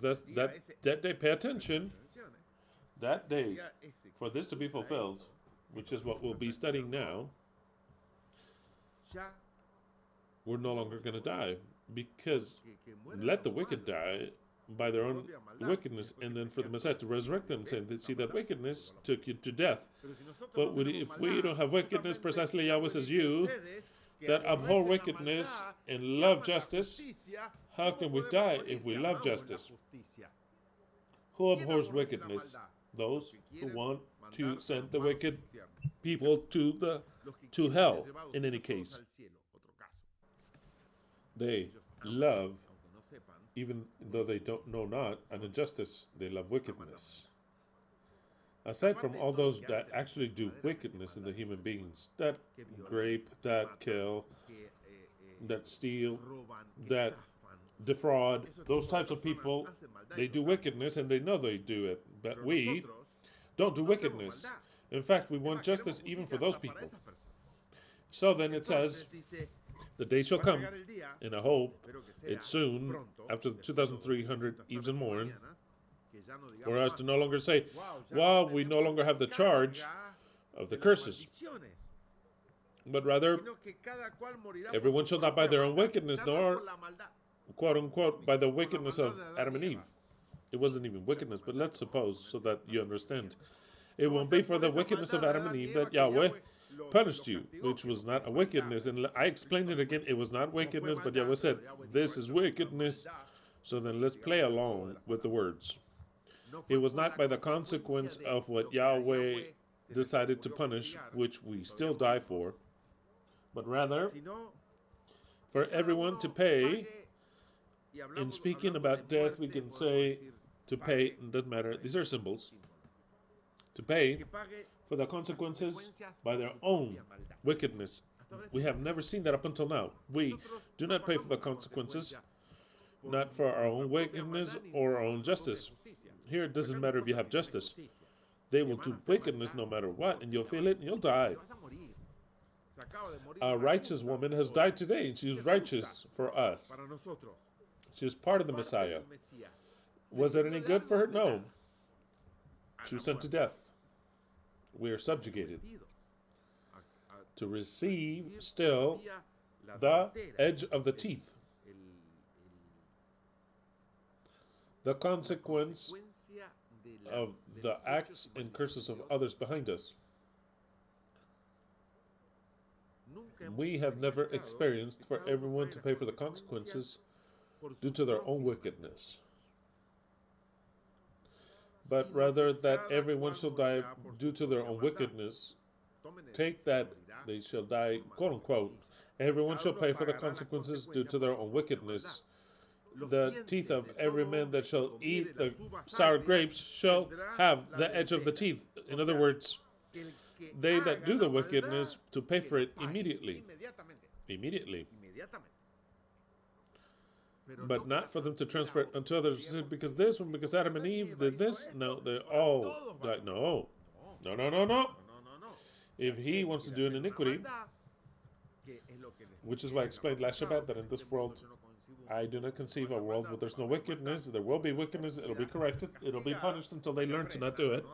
S1: that's that day, pay attention. That day, for this to be fulfilled, which is what we'll be studying now, we're no longer going to die, because let the wicked die by their own wickedness, and then for the Messiah to resurrect them, saying, see, that wickedness took you to death. But if we don't have wickedness, precisely Yahweh says, you that abhor wickedness and love justice, how can we die if we love justice? Who abhors wickedness? Those who want to send the wicked people to hell. In any case, they love, even though they don't know not, an injustice. They love wickedness. Aside from all those that actually do wickedness in the human beings, that grape, that kill, that steal, that defraud, those types of people, they do wickedness and they know they do it. But we don't do wickedness. In fact, we want justice even for those people. So then it says, the day shall come, and I hope it's soon, after the 2,300 eves and morn, for us to no longer say, wow, we no longer have the charge of the curses. But rather, everyone shall not by their own wickedness, nor, quote unquote, by the wickedness of Adam and Eve. It wasn't even wickedness, but let's suppose, so that you understand. It won't be for the wickedness of Adam and Eve that Yahweh punished you, which was not a wickedness. And I explained it again, it was not wickedness, but Yahweh said, this is wickedness. So then let's play along with the words. It was not by the consequence of what Yahweh decided to punish, which we still die for, but rather for everyone to pay. In speaking about death, we can say to pay, it doesn't matter, these are symbols, to pay for the consequences by their own wickedness. We have never seen that up until now. We do not pay for the consequences, not for our own wickedness or our own justice. Here it doesn't matter if you have justice. They will do wickedness no matter what, and you'll feel it and you'll die. A righteous woman has died today, and she was righteous for us. She was part of the Messiah. Was it any good for her? No. She was sent to death. We are subjugated to receive still the edge of the teeth, the consequence of the acts and curses of others behind us. We have never experienced for everyone to pay for the consequences due to their own wickedness, but rather that everyone shall die due to their own wickedness. Take that, they shall die, quote unquote. Everyone shall pay for the consequences due to their own wickedness. The teeth of every man that shall eat the sour grapes shall have the edge of the teeth. In other words, they that do the wickedness to pay for it immediately. Immediately. But not for them to transfer it unto others, because this one, because Adam and Eve did this. No, they all died. No. If he wants to do an iniquity, which is why I explained last Shabbat that in this world I do not conceive a world where there's no wickedness. There will be wickedness. It'll be corrected. It'll be punished until they learn to not do it.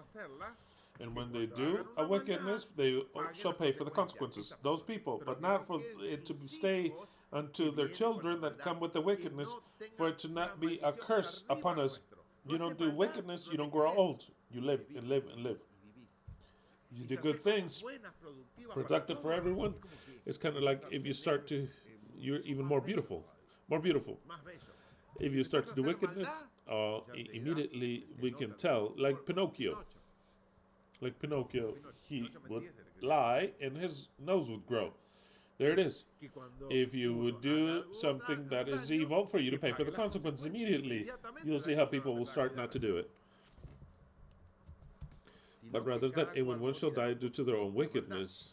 S1: And when they do a wickedness, they shall pay for the consequences. Those people, but not for it to stay unto their children that come with the wickedness, for it to not be a curse upon us. You don't do wickedness, you don't grow old. You live and live and live. You do good things, productive for everyone. It's kind of like if you start to, you're even more beautiful. More beautiful. If you start to do wickedness, immediately we can tell, like Pinocchio. Like Pinocchio, he would lie and his nose would grow. There it is. If you would do something that is evil, for you to pay for the consequences immediately, you'll see how people will start not to do it. But rather that everyone shall die due to their own wickedness.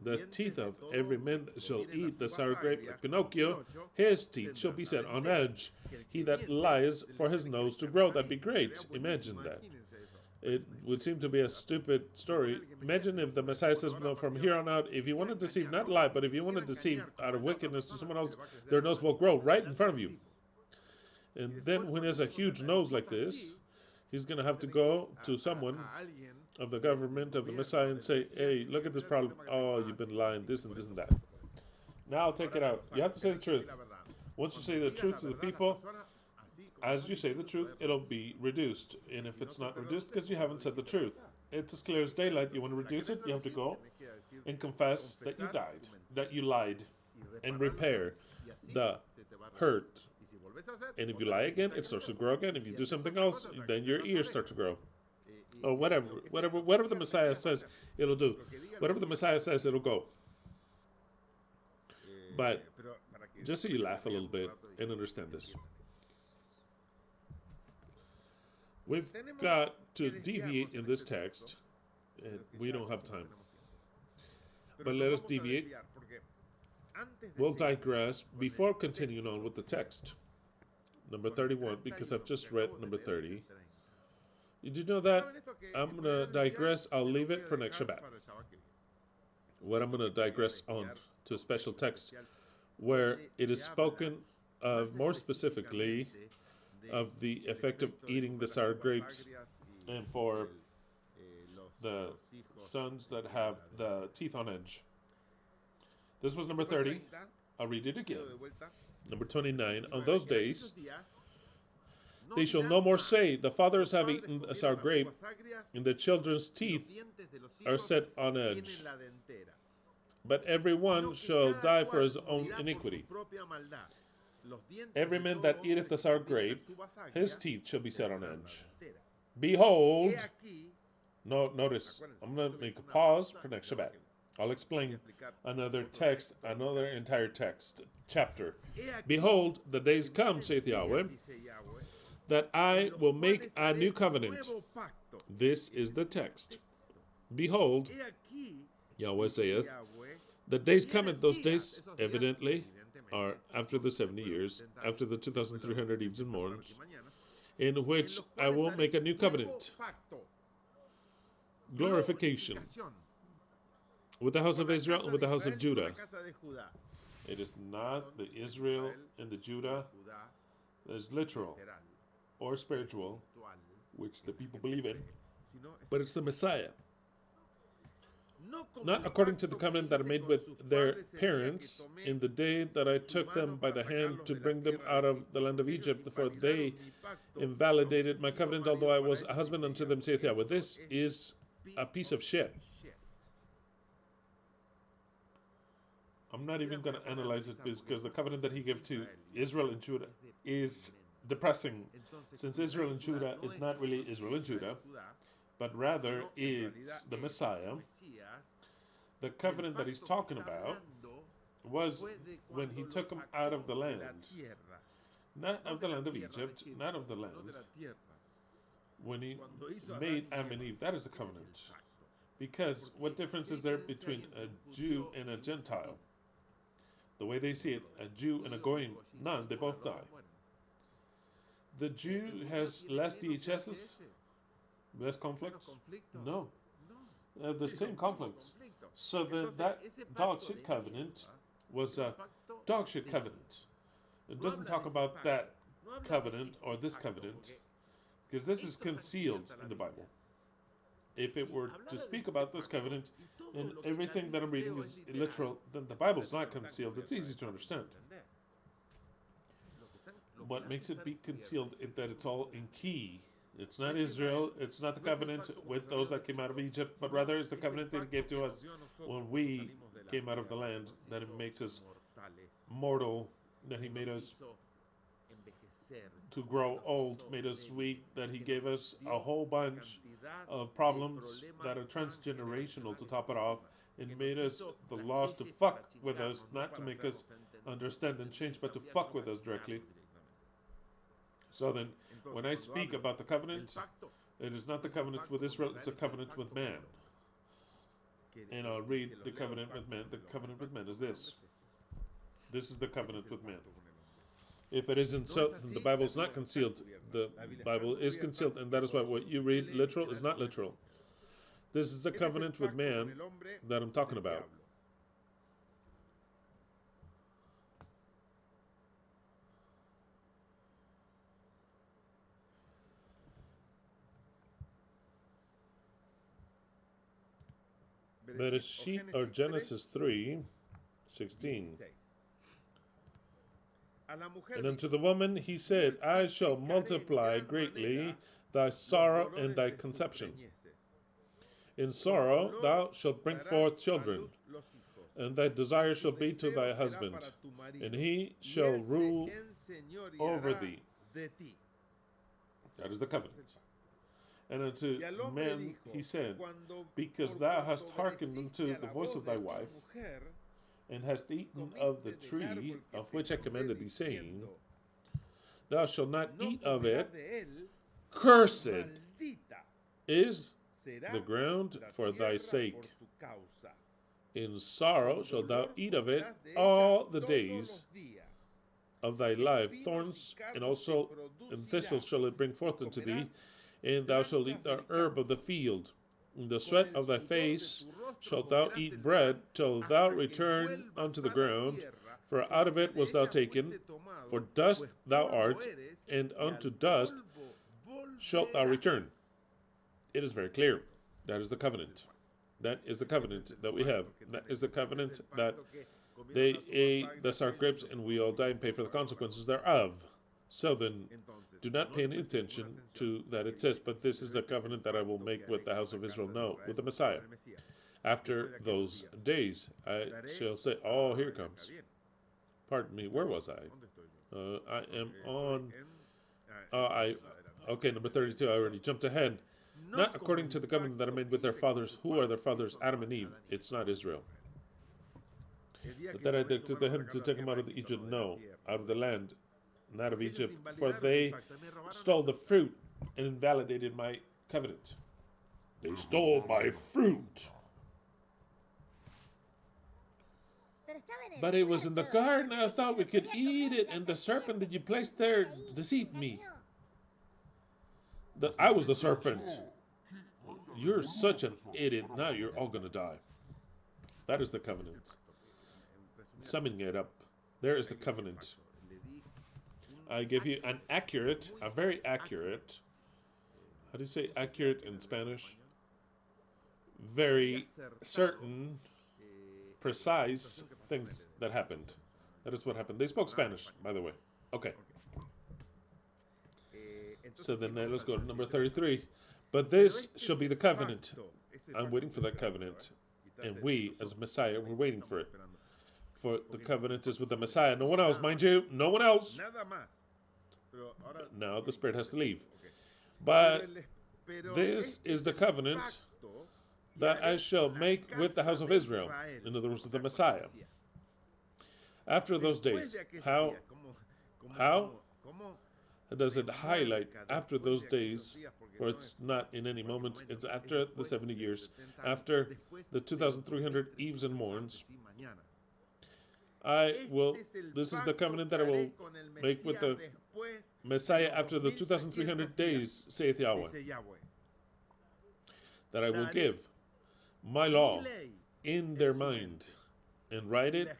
S1: The teeth of every man that shall eat the sour grape, like Pinocchio, his teeth shall be set on edge. He that lies for his nose to grow. That'd be great. Imagine that. It would seem to be a stupid story. Imagine if the Messiah says, no, from here on out, if you want to deceive, not lie, but if you want to deceive out of wickedness to someone else, their nose will grow right in front of you. And then when he has a huge nose like this, he's going to have to go to someone of the government, of the Messiah, and say, hey, look at this problem. Oh, you've been lying, this and this and that. Now I'll take it out. You have to say the truth. Once you say the truth to the people, as you say the truth, it'll be reduced. And if it's not reduced, because you haven't said the truth. It's as clear as daylight. You want to reduce it, you have to go and confess that you died, that you lied, and repair the hurt. And if you lie again, it starts to grow again. If you do something else, then your ears start to grow. Or whatever the Messiah says, it'll do. Whatever the Messiah says, it'll go. But just so you laugh a little bit and understand this. We've got to deviate in this text, and we don't have time. But let us deviate. We'll digress before continuing on with the text. Number 31, because I've just read number 30. Did you know that? I'm going to digress. I'll leave it for next Shabbat. What I'm going to digress on to a special text where it is spoken of more specifically of the effect of eating the sour grapes and for the sons that have the teeth on edge. This was number 30. I'll read it again. Number 29. On those days, they shall no more say, the fathers have eaten a sour grape, and the children's teeth are set on edge. But every one shall die for his own iniquity. Every man that eateth the sour grape, his teeth shall be set on edge. Behold, notice, I'm going to make a pause for next Shabbat. I'll explain another text, another entire text, chapter. Behold, the days come, saith Yahweh, that I will make a new covenant. This is the text. Behold, Yahweh saith, the days cometh, those days, evidently, are after the 70 years, after the 2,300 eves and morns, in which I will make a new covenant. Glorification. With the house of Israel and with the house of Judah. It is not the Israel and the Judah that is literal or spiritual, which the people believe in, but it's the Messiah. Not according to the covenant that I made with their parents in the day that I took them by the hand to bring them out of the land of Egypt, for they invalidated my covenant, although I was a husband unto them, saith Yahweh. This is a piece of shit. I'm not even going to analyze it because the covenant that he gave to Israel and Judah is depressing, since Israel and Judah is not really Israel and Judah, but rather it's the Messiah. The covenant that he's talking about was when he took them out of the land, not of the land of Egypt, not of the land, when he made Adam and Eve. That is the covenant. Because what difference is there between a Jew and a Gentile? The way they see it, a Jew and a Goyim, none, they both die. The Jew has less DHSs, less conflicts? No. The same conflicts. So that dog shit covenant was a dog shit covenant. It doesn't talk about that covenant or this covenant, because this is concealed in the Bible. If it were to speak about this covenant and everything that I'm reading is literal, then the Bible's not concealed. It's easy to understand. What makes it be concealed is that it's all in key. It's not Israel. It's not the covenant with those that came out of Egypt, but rather it's the covenant that he gave to us when we came out of the land, that it makes us mortal, that he made us to grow old, made us weak, that he gave us a whole bunch of problems that are transgenerational to top it off, and made us the laws to fuck with us, not to make us understand and change, but to fuck with us directly. So then, when I speak about the covenant, it is not the covenant with Israel, it's a covenant with man. And I'll read the covenant with man. The covenant with man is this. This is the covenant with man. If it isn't so, then the Bible is not concealed. The Bible is concealed, and that is why what you read literal is not literal. This is the covenant with man that I'm talking about. Bereshit, or Genesis 3:16. And unto the woman he said, I shall multiply greatly thy sorrow and thy conception. In sorrow thou shalt bring forth children, and thy desire shall be to thy husband, and he shall rule over thee. That is the covenant. And unto men he said, because thou hast hearkened unto the voice of thy wife, and hast eaten of the tree of which I commanded thee, saying, thou shalt not eat of it, cursed is the ground for thy sake. In sorrow shalt thou eat of it all the days of thy life. Thorns and also and thistles shall it bring forth unto thee, and thou shalt eat the herb of the field. In the sweat of thy face shalt thou eat bread till thou return unto the ground, for out of it wast thou taken, for dust thou art, and unto dust shalt thou return. It is very clear. That is the covenant. That is the covenant that we have. That is the covenant that they ate the sour grapes and we all die and pay for the consequences thereof. So then, do not pay any attention to that it says, but this is the covenant that I will make with the house of Israel. No, with the Messiah. After those days, I shall say, oh, here it comes. Pardon me, where was I? I am on, okay, number 32, I already jumped ahead. Not according to the covenant that I made with their fathers. Who are their fathers? Adam and Eve. It's not Israel. But that I did to him to take him out of Egypt, no, out of the land, not of Egypt, for they stole the fruit and invalidated my covenant. They stole my fruit. But it was in the garden. I thought we could eat it, and the serpent that you placed there deceived me. I was the serpent. You're such an idiot. Now you're all going to die. That is the covenant. Summing it up, there is the covenant. I give you an accurate, a very accurate, how do you say accurate in Spanish? Very certain, precise things that happened. That is what happened. They spoke Spanish, by the way. Okay. So then let's go to number 33. But this shall be the covenant. I'm waiting for that covenant. And we, as Messiah, we're waiting for it. For the covenant is with the Messiah. No one else, mind you. No one else. Now the Spirit has to leave. But this is the covenant that I shall make with the house of Israel. In other words, with the Messiah. After those days. How? does it highlight after those days, or it's not in any moment, it's after the 70 years, after the 2,300 eves and morns, this is the covenant that I will make with the Messiah after the 2,300 days, saith Yahweh, that I will give my law in their mind and write it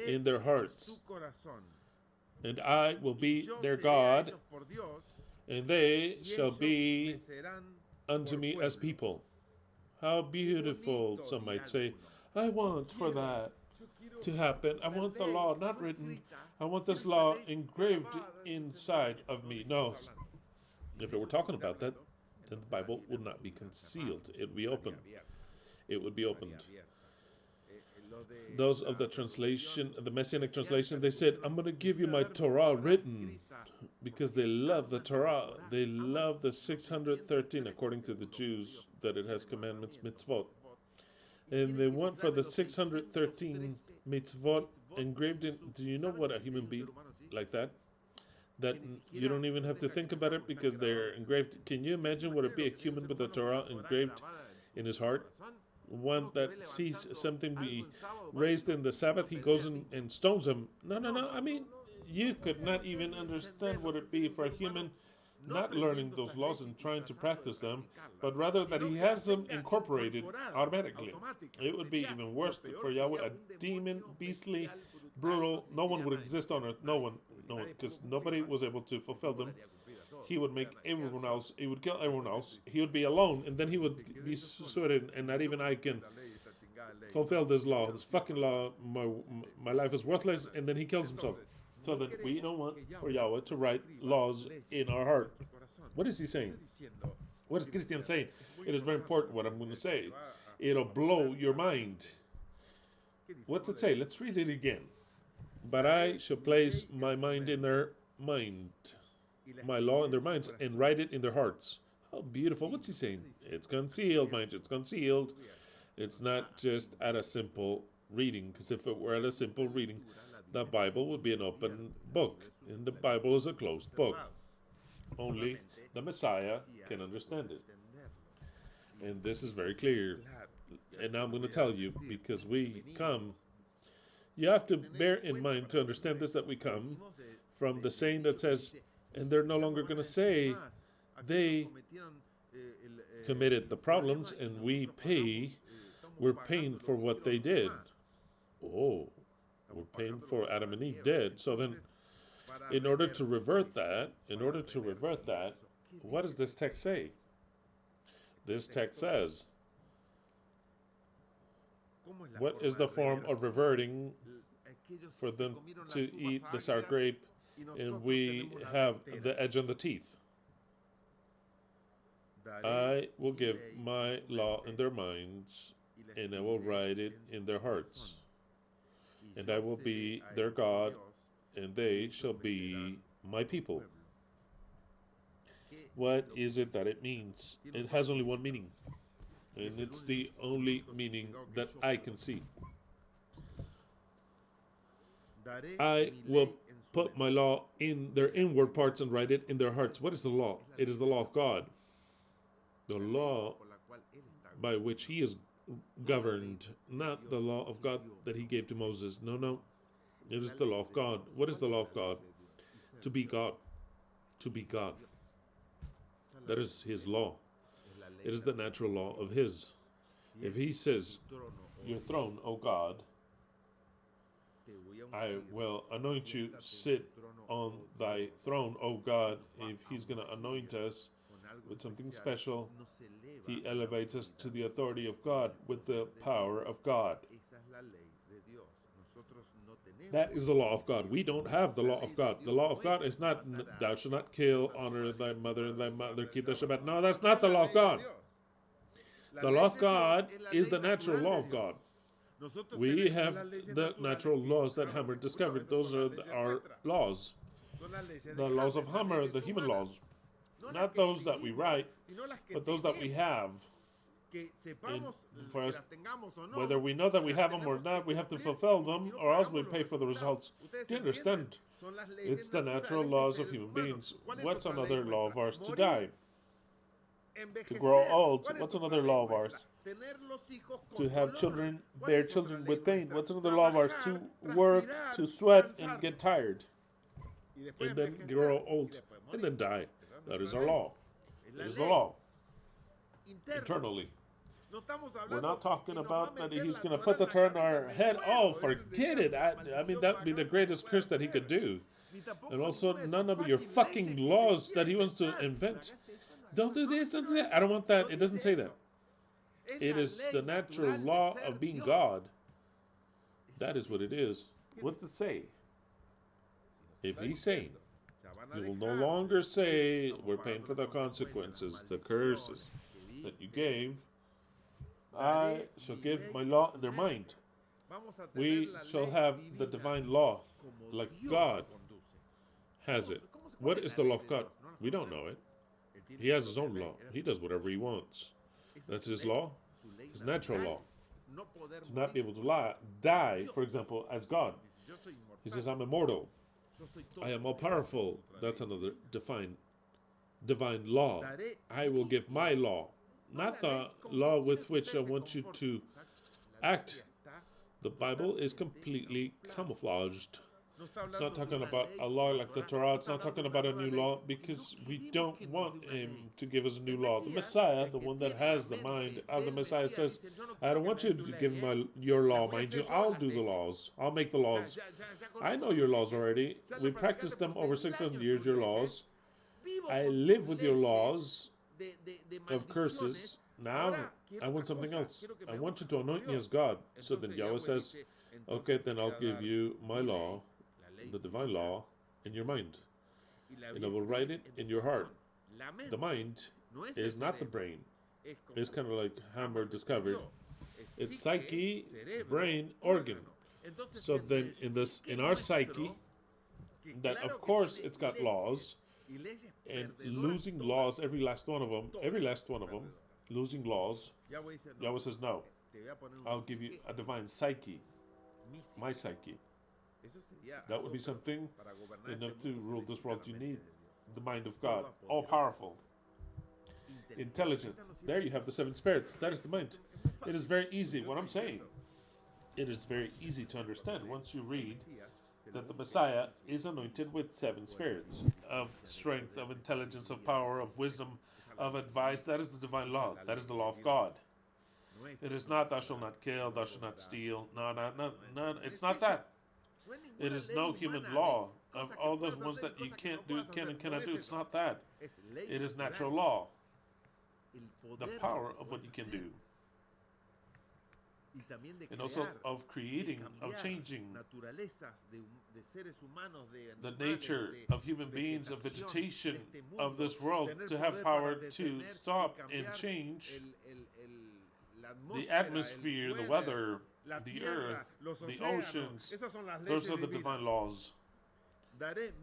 S1: in their hearts. And I will be their God, and they shall be unto me as people. How beautiful, some might say. I want for that to happen. I want the law not written. I want this law engraved inside of me. No, if it were talking about that, then the Bible would not be concealed. It would be open. It would be opened. Those of the translation, the Messianic translation, they said, I'm going to give you my Torah written, because they love the Torah. They love the 613, according to the Jews, that it has commandments, mitzvot. And they want for the 613 mitzvot engraved in. Do you know what a human being like that you don't even have to think about it because they're engraved? Can you imagine what it'd be a human with the Torah engraved in his heart? One that sees something be raised in the Sabbath, he goes and stones him. No. I mean, you could not even understand what it'd be for a human not learning those laws and trying to practice them, but rather that he has them incorporated automatically. It would be even worse for Yahweh, a demon, beastly, brutal. No one would exist on earth. No one, because nobody was able to fulfill them. He would make everyone else, he would kill everyone else. He would be alone, and then he would be suited, and not even I can fulfill this law, this fucking law. My life is worthless, and then he kills himself. So that we don't want for Yahweh to write laws in our heart. What is he saying? What is Christian saying? It is very important what I'm going to say. It'll blow your mind. What's it say? Let's read it again. But I shall place my mind in their mind, my law in their minds, and write it in their hearts. How beautiful. What's he saying? It's concealed, mind. It's concealed. It's not just at a simple reading, because if it were at a simple reading, the Bible would be an open book, and the Bible is a closed book. Only the Messiah can understand it. And this is very clear. And now I'm going to tell you, because we come, you have to bear in mind to understand this, that we come from the saying that says, and they're no longer going to say they committed the problems and we're paying for what they did. Oh. We're paying for Adam and Eve dead. So then, in order to revert that, what does this text say? This text says, what is the form of reverting for them to eat the sour grape, and we have the edge on the teeth? I will give my law in their minds, and I will write it in their hearts. And I will be their God, and they shall be my people. What is it that it means? It has only one meaning, and it's the only meaning that I can see. I will put my law in their inward parts and write it in their hearts. What is the law? It is the law of God. The law by which he is governed, not the law of God that he gave to Moses. No. It is the law of God. What is the law of God? To be God. To be God. That is his law. It is the natural law of his. If he says, your throne, O God, I will anoint you, sit on thy throne, O God. If he's going to anoint us with something special, he elevates us to the authority of God with the power of God. That is the law of God. We don't have the law of God. The law of God is not, thou shalt not kill, honor thy mother and thy mother, keep the Shabbat. No, that's not the law of God. The law of God is the natural law of God. We have the natural laws that Hammer discovered. Those are our laws. The laws of Hammer, the human laws. Not those that we write, but those that we have. for us, whether we know that we have them or not, we have to fulfill them, or else we pay for the results. Do you understand? It's the natural laws of human beings. What's another law of ours? To die. To grow old. What's another law of ours? To have children, bear children with pain. What's another law of ours? To work, to sweat, and get tired. And then grow old. And then die. That is our law. That is the law. Internally. We're not talking about that he's going to put the Torah in our head. Oh, forget it. I mean, that would be the greatest curse that he could do. And also, none of your fucking laws that he wants to invent. Don't do this, don't do that. I don't want that. It doesn't say that. It is the natural law of being God. That is what it is. What does it say? If he's saying, you will no longer say, we're paying for the consequences, the curses that you gave. I shall give my law in their mind. We shall have the divine law, like God has it. What is the law of God? We don't know it. He has his own law. He does whatever he wants. That's his law, his natural law. To not be able to die, for example, as God. He says, I'm immortal. I am all powerful. That's another divine law. I will give my law, not the law with which I want you to act. The Bible is completely camouflaged. It's not talking about a law like the Torah. It's not talking about a new law because we don't want him to give us a new law. The Messiah, the one that has the mind of the Messiah, says, I don't want you to give your law, mind you. I'll do the laws. I'll make the laws. I know your laws already. We practiced them over 600 years, your laws. I live with your laws of curses. Now I want something else. I want you to anoint me as God. So then Yahweh says, okay, then I'll give you my law, the divine law, in your mind. And I will write it in your heart. The mind is not the brain. It's kind of like Hammer discovered. It's psyche, brain, organ. So then in our psyche, that of course it's got laws, and losing laws, every last one of them, losing laws, Yahweh says, no, I'll give you a divine psyche, my psyche. That would be something enough to rule this world. You need the mind of God, all powerful, intelligent. There you have the seven spirits. That is the mind. It is very easy. What I'm saying, it is very easy to understand once you read that the Messiah is anointed with seven spirits of strength, of intelligence, of power, of wisdom, of advice. That is the divine law. That is the law of God. It is not thou shalt not kill, thou shalt not steal. No. It's not that. It is no human law of all those ones that you can't do, can and cannot do. It's not that. It is natural law. The power of what you can do. And also of creating, of changing the nature of human beings, of vegetation of this world, to have power to stop and change the atmosphere, the weather, the earth, the oceans. Those are the divine laws.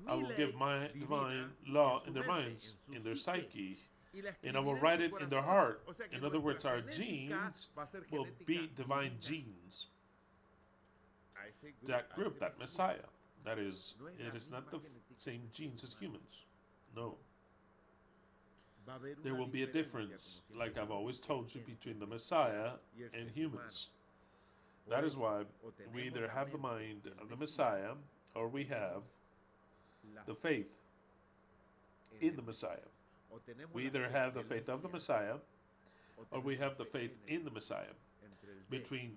S1: I will give my divine law in their minds, in their psyche, and I will write it in their heart. In other words, our genes will be divine genes. That group, that Messiah, that is, it is not the same genes as humans. No. There will be a difference, like I've always told you, between the Messiah and humans. That is why we either have the mind of the Messiah or we have the faith in the Messiah. We either have the faith of the Messiah or we have the faith in the Messiah. Between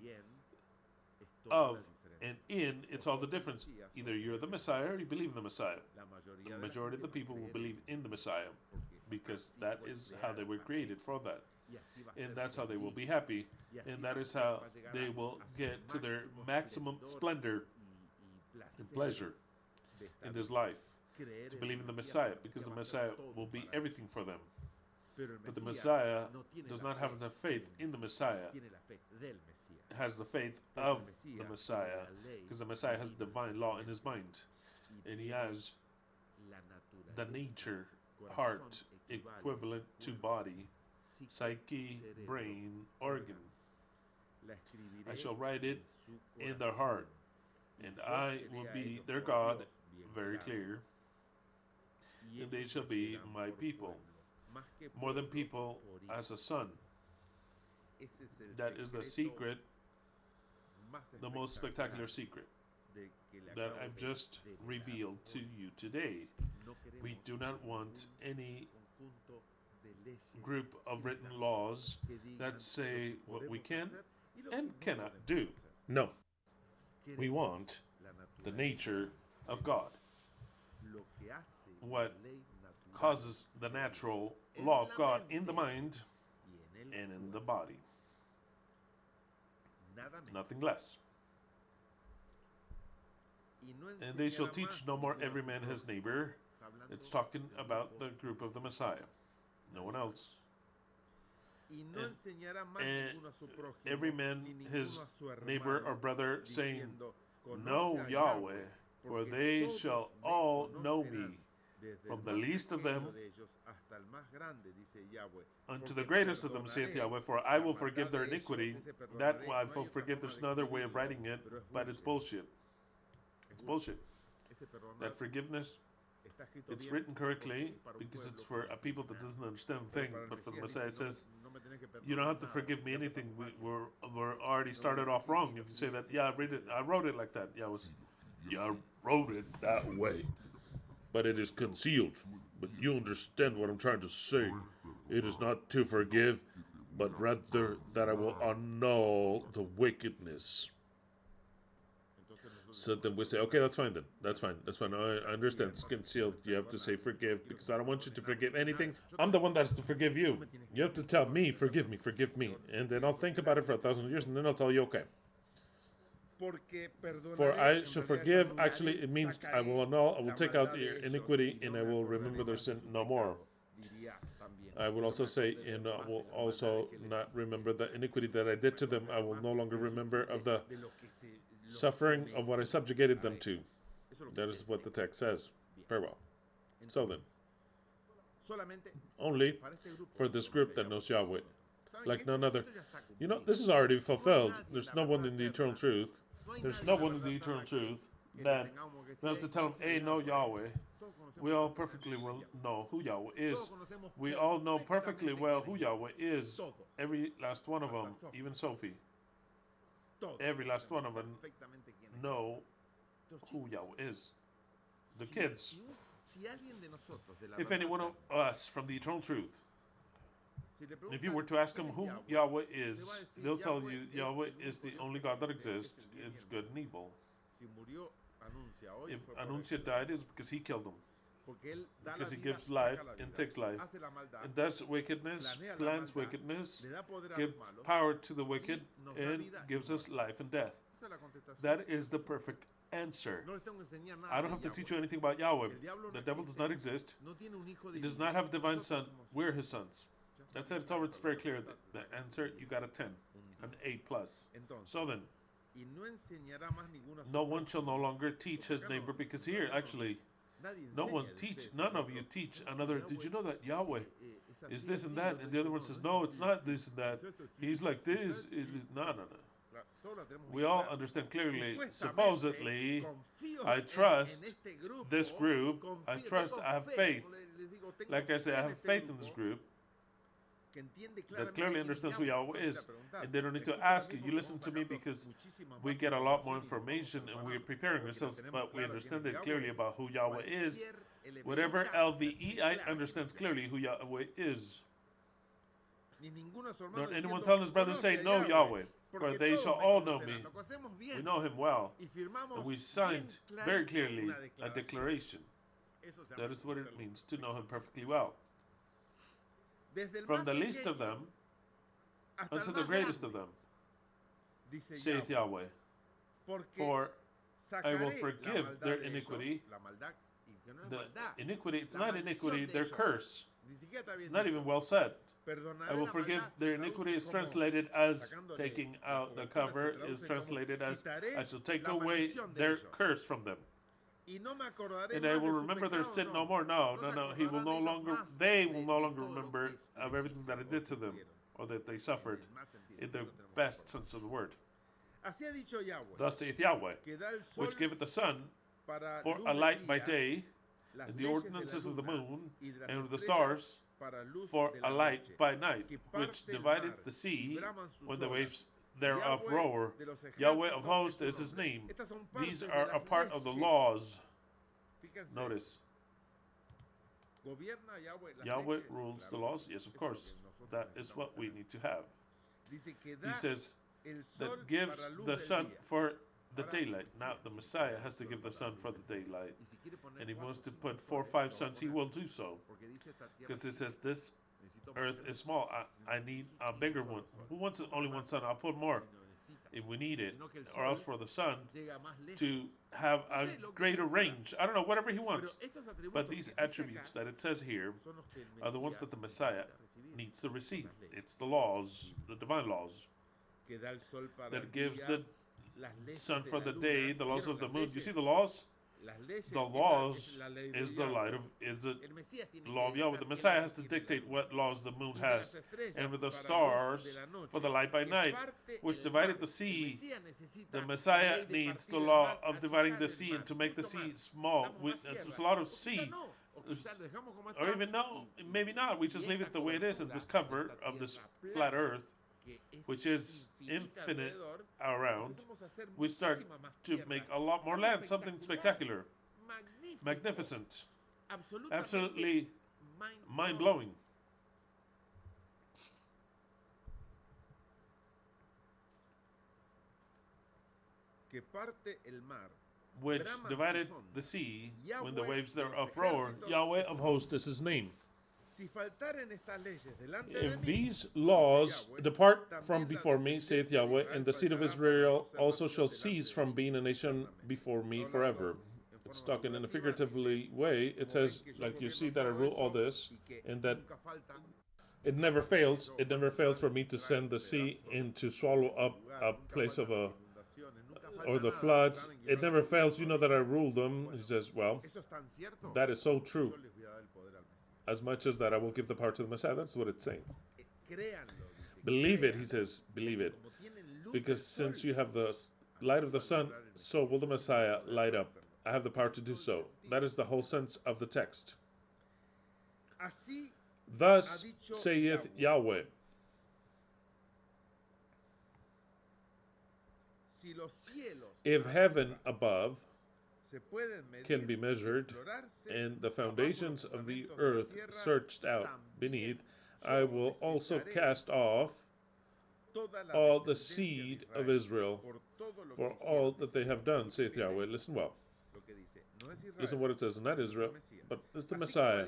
S1: of and in, it's all the difference. Either you're the Messiah or you believe in the Messiah. The majority of the people will believe in the Messiah because that is how they were created for that. And that's how they will be happy. And that is how they will get to their maximum splendor and pleasure in this life. To believe in the Messiah, because the Messiah will be everything for them. But the Messiah does not have the faith in the Messiah. It has the faith of the Messiah, because the Messiah has divine law in his mind. And he has the nature, heart, equivalent to body, psyche, brain, organ. I shall write it in their heart, and I will be their God, very clear, and they shall be my people, more than people, as a son. That is the secret, the most spectacular secret that I've just revealed to you today. We do not want any group of written laws that say what we can and cannot do. No. We want the nature of God. What causes the natural law of God in the mind and in the body. Nothing less. And they shall teach no more every man his neighbor. It's talking about the group of the Messiah. No one else. And every man his neighbor or brother, saying, Know Yahweh, for they shall all know me, from the least of them unto the greatest of them, saith Yahweh, for I will forgive their iniquity. That I will forgive. There's another way of writing it, but it's bullshit. It's bullshit. That forgiveness, it's written correctly because it's for a people that doesn't understand the thing. But for the Messiah, it says, you don't have to forgive me anything. We're already started off wrong. If you say that, yeah, I wrote it like that. Yeah, I wrote it that way. But it is concealed. But you understand what I'm trying to say. It is not to forgive, but rather that I will annul the wickedness. So then we say, okay, that's fine then. That's fine. I understand it's concealed. You have to say forgive because I don't want you to forgive anything. I'm the one that has to forgive you. You have to tell me, forgive me. And then I'll think about it for 1,000 years and then I'll tell you, okay. For I shall forgive, actually it means I will annul, I will take out their iniquity and I will remember their sin no more. I would also say, and I will also not remember the iniquity that I did to them. I will no longer remember of the suffering of what I subjugated them to. That is what the text says. Very well. So then, only for this group that knows Yahweh, like none other. You know, this is already fulfilled. There's no one in the eternal truth. There's no one in the eternal truth that we have to tell them, hey, know Yahweh. We all perfectly well know who Yahweh is. We all know perfectly well who Yahweh is. Every last one of them, even Sophie. Every last one of them know who Yahweh is. The kids. If any one of us from the eternal truth, if you were to ask them who Yahweh is, they'll tell you Yahweh is the only God that exists. It's good and evil. If Anuncia died, it's because he killed them. Because he gives life and takes life. It does wickedness, plans wickedness, gives power to the wicked, and gives us life and death. That is the perfect answer. I don't have to teach you anything about Yahweh. The devil does not exist. He does not have a divine son. We're his sons. That's it. It's very clear. The answer, you got a 10, an 8+. So then, no one shall no longer teach his neighbor, because here, actually, none of you teach another. Did you know that Yahweh is this and that? And the other one says, no, it's not this and that. He's like this. No. We all understand clearly. Supposedly, I trust this group. I have faith. Like I say, I have faith in this group that clearly understands who Yahweh is. And they don't need to ask you. You listen to me because we get a lot more information and we're preparing ourselves, but we understand it clearly about who Yahweh is. Whatever LVEI understands clearly who Yahweh is. Don't anyone tell his brother, say, no Yahweh, for they shall all know me. We know him well. And we signed very clearly a declaration. That is what it means to know him perfectly well. From the least of them unto the greatest of them, saith Yahweh. For I will forgive their iniquity. The iniquity, it's not iniquity, their curse. It's not even well said. I will forgive their iniquity is translated as taking out the cover, is translated as I shall take away their curse from them. and I will remember their sin no more. No, no, no. He will no longer. They will no longer remember of everything that I did to them, or that they suffered, in the best sense of the word. Thus saith Yahweh, which giveth the sun for a light by day, and the ordinances of the moon, and of the stars for a light by night, which divideth the sea when the waves thereof roar. Yahweh of hosts is his name. These are a part of the laws. Notice, Yahweh rules the laws. Yes, of course. That is what we need to have. He says that gives the sun for the daylight. Now, the Messiah has to give the sun for the daylight. And if he wants to put 4 or 5 suns, he will do so. Because it says this earth is small. I need a bigger one. Who wants only one sun? I'll put more if we need it. Or else for the sun to have a greater range. I don't know, whatever he wants. But these attributes that it says here are the ones that the Messiah needs to receive. It's the laws, the divine laws, that gives the sun for the day, the laws of the moon. You see the laws? The laws is the light of the law of Yahweh. The Messiah has to dictate what laws the moon has, and with the stars for the light by night, which divided the sea. The Messiah needs the law of dividing the sea and to make the sea small. There's a lot of sea, or even no, maybe not. We just leave it the way it is in this cover of this flat Earth, which is infinite around. We start to make a lot more land, something spectacular, magnificent, absolutely mind-blowing. Which divided the sea when the waves thereof roar. Yahweh of hosts is his name. If these laws depart from before me, saith Yahweh, and the seed of Israel also shall cease from being a nation before me forever. It's talking in a figuratively way. It says, like, you see that I rule all this, and that it never fails. It never fails for me to send the sea and to swallow up a place of or the floods. It never fails. You know that I rule them. He says, well, that is so true. As much as that I will give the power to the Messiah. That's what it's saying. Believe it, he says, believe it. Because since you have the light of the sun, so will the Messiah light up. I have the power to do so. That is the whole sense of the text. Thus saith Yahweh. If heaven above can be measured, and the foundations of the earth searched out beneath, I will also cast off all the seed of Israel for all that they have done, saith Yahweh. Listen well. Listen what it says, not Israel, but it's the Messiah.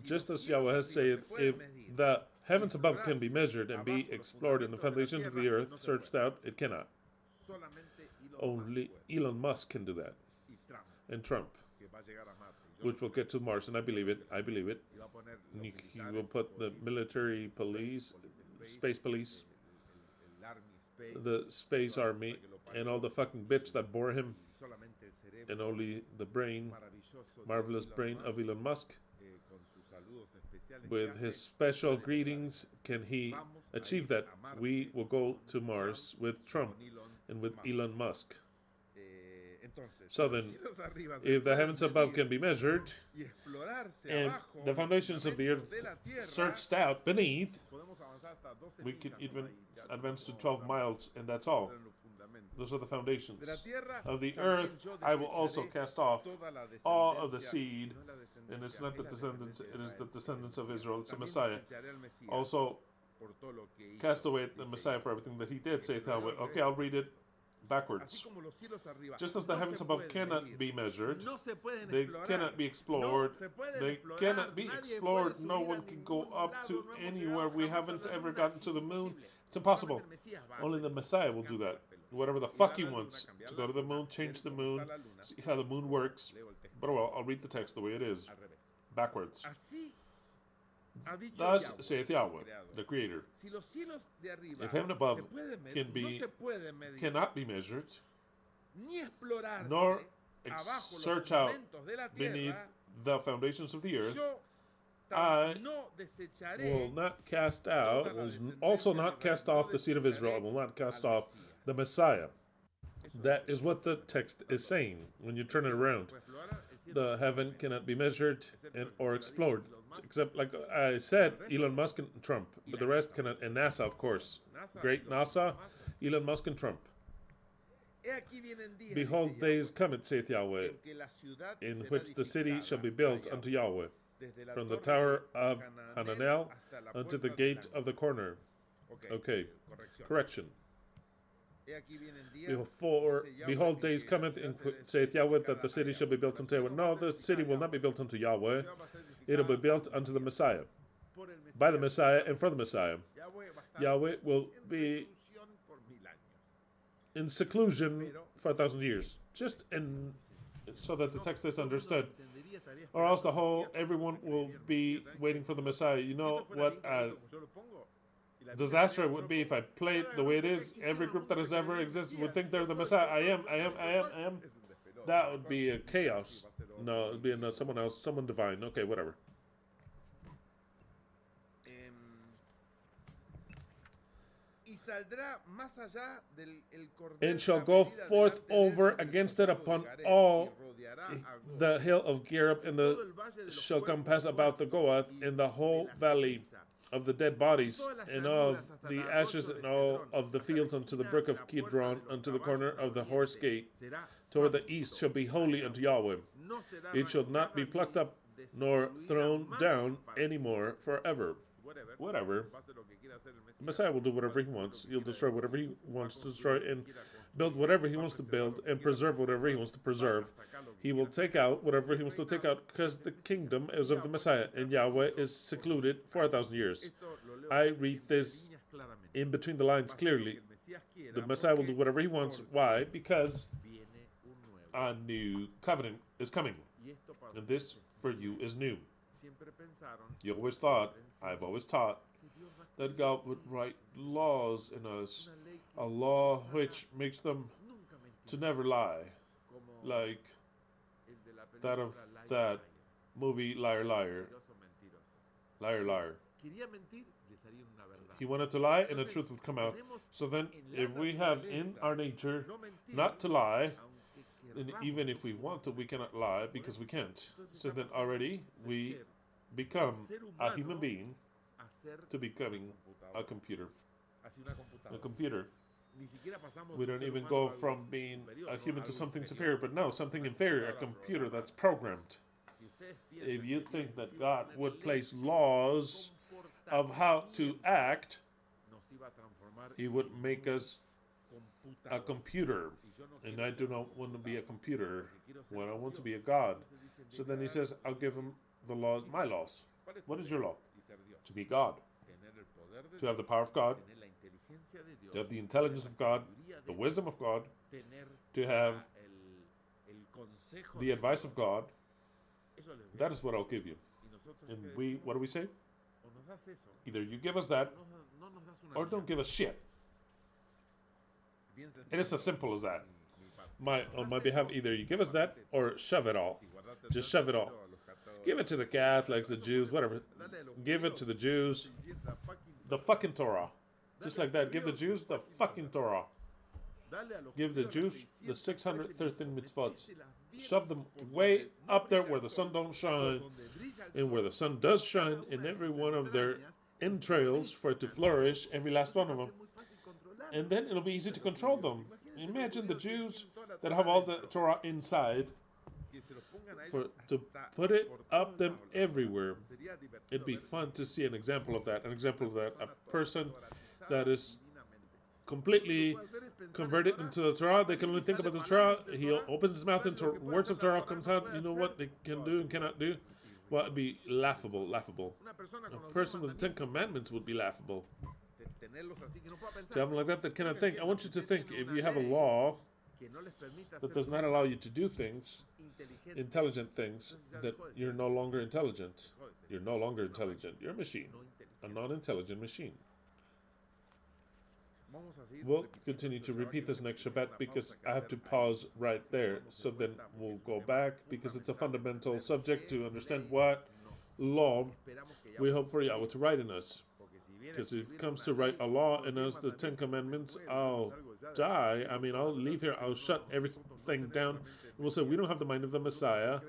S1: Just as Yahweh has said, if the heavens above can be measured and be explored, and the foundations of the earth searched out, it cannot. Only Elon Musk can do that. And Trump, which will get to Mars, and I believe it. I believe it. He will put the military police, space police, the space army, and all the fucking bitch that bore him, and only the brain, marvelous brain of Elon Musk, with his special greetings, can he achieve that. We will go to Mars with Trump and with Elon Musk. So then, if the heavens above can be measured, and the foundations of the earth searched out beneath, we can even advance to 12 miles, and that's all. Those are the foundations. Of the earth, I will also cast off all of the seed, and it's not the descendants, it is the descendants of Israel, it's the Messiah. Also, cast away the Messiah for everything that he did, saith Yahweh. Okay, I'll read it backwards. Just as the heavens above cannot be measured, they cannot be explored, they cannot be explored, no one can go up to anywhere. We haven't ever gotten to the moon. It's impossible. Only the Messiah will do that. Whatever the fuck he wants. To go to the moon, change the moon, see how the moon works. But well, I'll read the text the way it is. Backwards. Thus saith Yahweh, the Creator. If heaven above cannot be measured, nor search out beneath the foundations of the earth, I will not cast out, will also not cast off the seed of Israel. I will not cast off the Messiah. That is what the text is saying when you turn it around. The heaven cannot be measured or explored, except, like I said, Elon Musk and Trump. But the rest cannot, and NASA, of course. Great NASA, Elon Musk and Trump. Behold, days cometh, saith Yahweh, in which the city shall be built unto Yahweh, from the tower of Hananel unto the gate of the corner. Okay, correction. Behold, days cometh, saith Yahweh, that the city shall be built unto Yahweh. No, the city will not be built unto Yahweh. It will be built unto the Messiah. By the Messiah and for the Messiah. Yahweh will be in seclusion for 1,000 years. Just in, so that the text is understood. Or else everyone will be waiting for the Messiah. You know what disaster it would be if I played the way it is. Every group that has ever existed would think they're the Messiah. I am. That would be a chaos. No, it would be someone else, someone divine. Okay, whatever. And shall go forth over against it upon all the hill of Gareb, and shall compass about the Goath in the whole valley of the dead bodies, and of the ashes, and all of the fields unto the brook of Kidron, unto the corner of the horse gate, toward the east, shall be holy unto Yahweh. It shall not be plucked up nor thrown down any more forever. Whatever. The Messiah will do whatever he wants. He'll destroy whatever he wants to destroy, and build whatever he wants to build, and preserve whatever he wants to preserve. He will take out whatever he wants to take out, because the kingdom is of the Messiah, and Yahweh is secluded for 1,000 years. I read this in between the lines clearly. The Messiah will do whatever he wants. Why? Because a new covenant is coming, and this for you is new. You always thought, I've always taught, that God would write laws in us, a law which makes them to never lie, like that of that movie Liar, Liar. Liar, Liar. He wanted to lie, and the truth would come out. So then, if we have in our nature not to lie, and even if we want to, we cannot lie because we can't. So then already we become a human being to becoming a computer. A computer. We don't even go from being a human to something superior, but no, something inferior, a computer that's programmed. If you think that God would place laws of how to act, He would make us a computer. And I do not want to be a computer when I want to be a God. So then He says, I'll give him the laws, my laws. What is your law? To be God. To have the power of God. To have the intelligence of God. The wisdom of God. To have the advice of God. That is what I'll give you. And what do we say? Either you give us that, or don't give us shit. It is as simple as that. On my behalf, either you give us that, or shove it all. Just shove it all. Give it to the Catholics, the Jews, whatever. Give it to the Jews. The fucking Torah. Just like that. Give the Jews the fucking Torah. Give the Jews the 613 mitzvot. Shove them way up there where the sun don't shine. And where the sun does shine in every one of their entrails for it to flourish, every last one of them. And then it'll be easy to control them. Imagine the Jews that have all the Torah inside, to put it up them everywhere. It'd be fun to see an example of that. A person that is completely converted into the Torah. They can only think about the Torah. He opens his mouth and words of Torah comes out. You know what they can do and cannot do? Well, it'd be laughable. A person with the 10 Commandments would be laughable. To have them like that cannot think. I want you to think, if you have a law that does not allow you to do things, intelligent things, that you're no longer intelligent. You're no longer intelligent. You're a machine. A non-intelligent machine. We'll continue to repeat this next Shabbat because I have to pause right there. So then we'll go back because it's a fundamental subject to understand what law we hope for Yahweh to write in us. Because if it comes to write a law in us, the Ten Commandments, I'll die. I mean, I'll leave here. I'll shut everything down. And we'll say, we don't have the mind of the Messiah.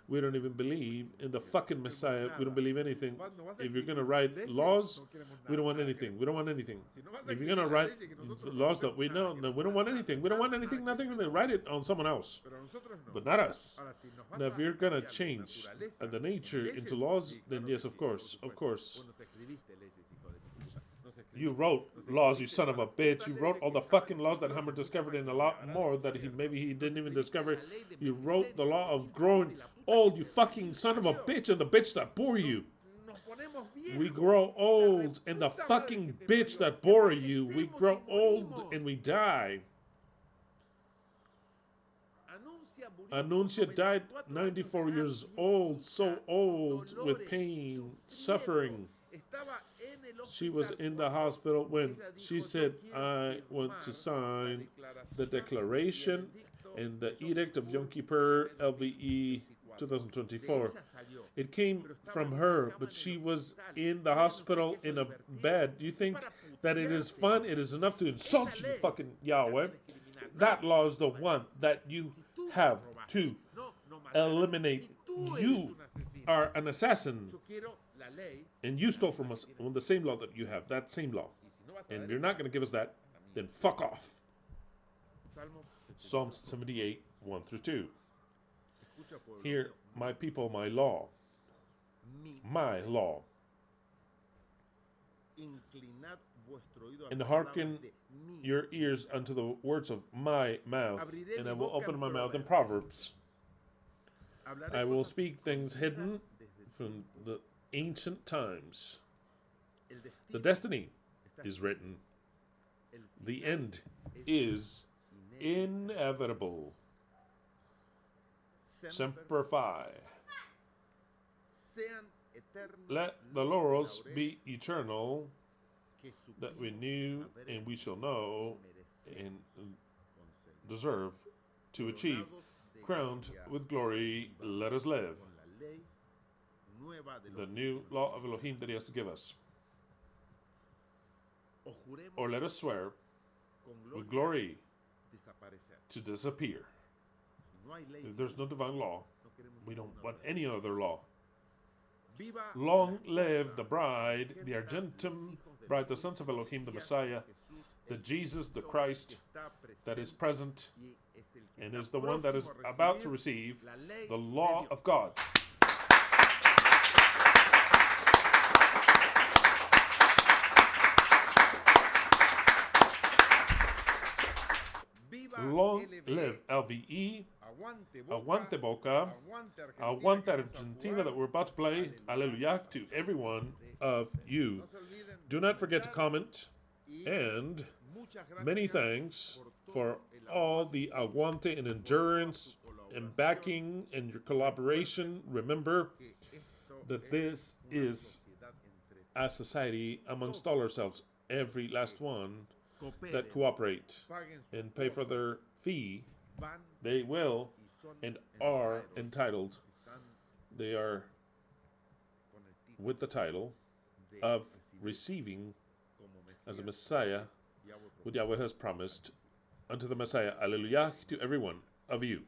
S1: We don't even believe in the fucking Messiah. We don't believe anything. If you're going to write laws, we don't want anything. We don't want anything. If you're going to write laws that we know, no, we don't want anything. We don't want anything, nothing. They write it on someone else, but not us. Now, if you're going to change the nature into laws, then yes, of course, of course. You wrote laws, you son of a bitch. You wrote all the fucking laws that Hammer discovered and a lot more that maybe he didn't even discover. You wrote the law of growing old, you fucking son of a bitch, and the bitch that bore you. We grow old, and the fucking bitch that bore you. We grow old and we die. Anuncia died 94 years old, so old, with pain, suffering. She was in the hospital when she said, I want to sign the declaration and the edict of Yom Kippur, LVE 2024. It came from her, but she was in the hospital in a bed. Do you think that it is fun? It is enough to insult you, fucking Yahweh. That law is the one that you have to eliminate. You are an assassin. And you stole from us on the same law that you have, that same law. And if you're not going to give us that, then fuck off. Psalms 78, 1 through 2. Hear, my people, my law. My law. And hearken your ears unto the words of my mouth. And I will open my mouth in Proverbs. I will speak things hidden from the ancient times. The destiny is written. The end is inevitable. Semper Fi. Let the laurels be eternal, that we knew and we shall know and deserve to achieve. Crowned with glory, let us live. The new law of Elohim that he has to give us. Or let us swear with glory to disappear. If there's no divine law, we don't want any other law. Long live the bride, the Argentum bride, the sons of Elohim, the Messiah, the Jesus, the Christ, that is present and is the one that is about to receive the law of God. Long live LVE, aguante Boca, aguante Argentina that we're about to play, Hallelujah to every one of you. Do not forget to comment, and many thanks for all the aguante and endurance and backing and your collaboration. Remember that this is a society amongst all ourselves, every last one that cooperate and pay for their fee. They will and are entitled. They are with the title of receiving as a Messiah what Yahweh has promised unto the Messiah. Hallelujah to every one of you.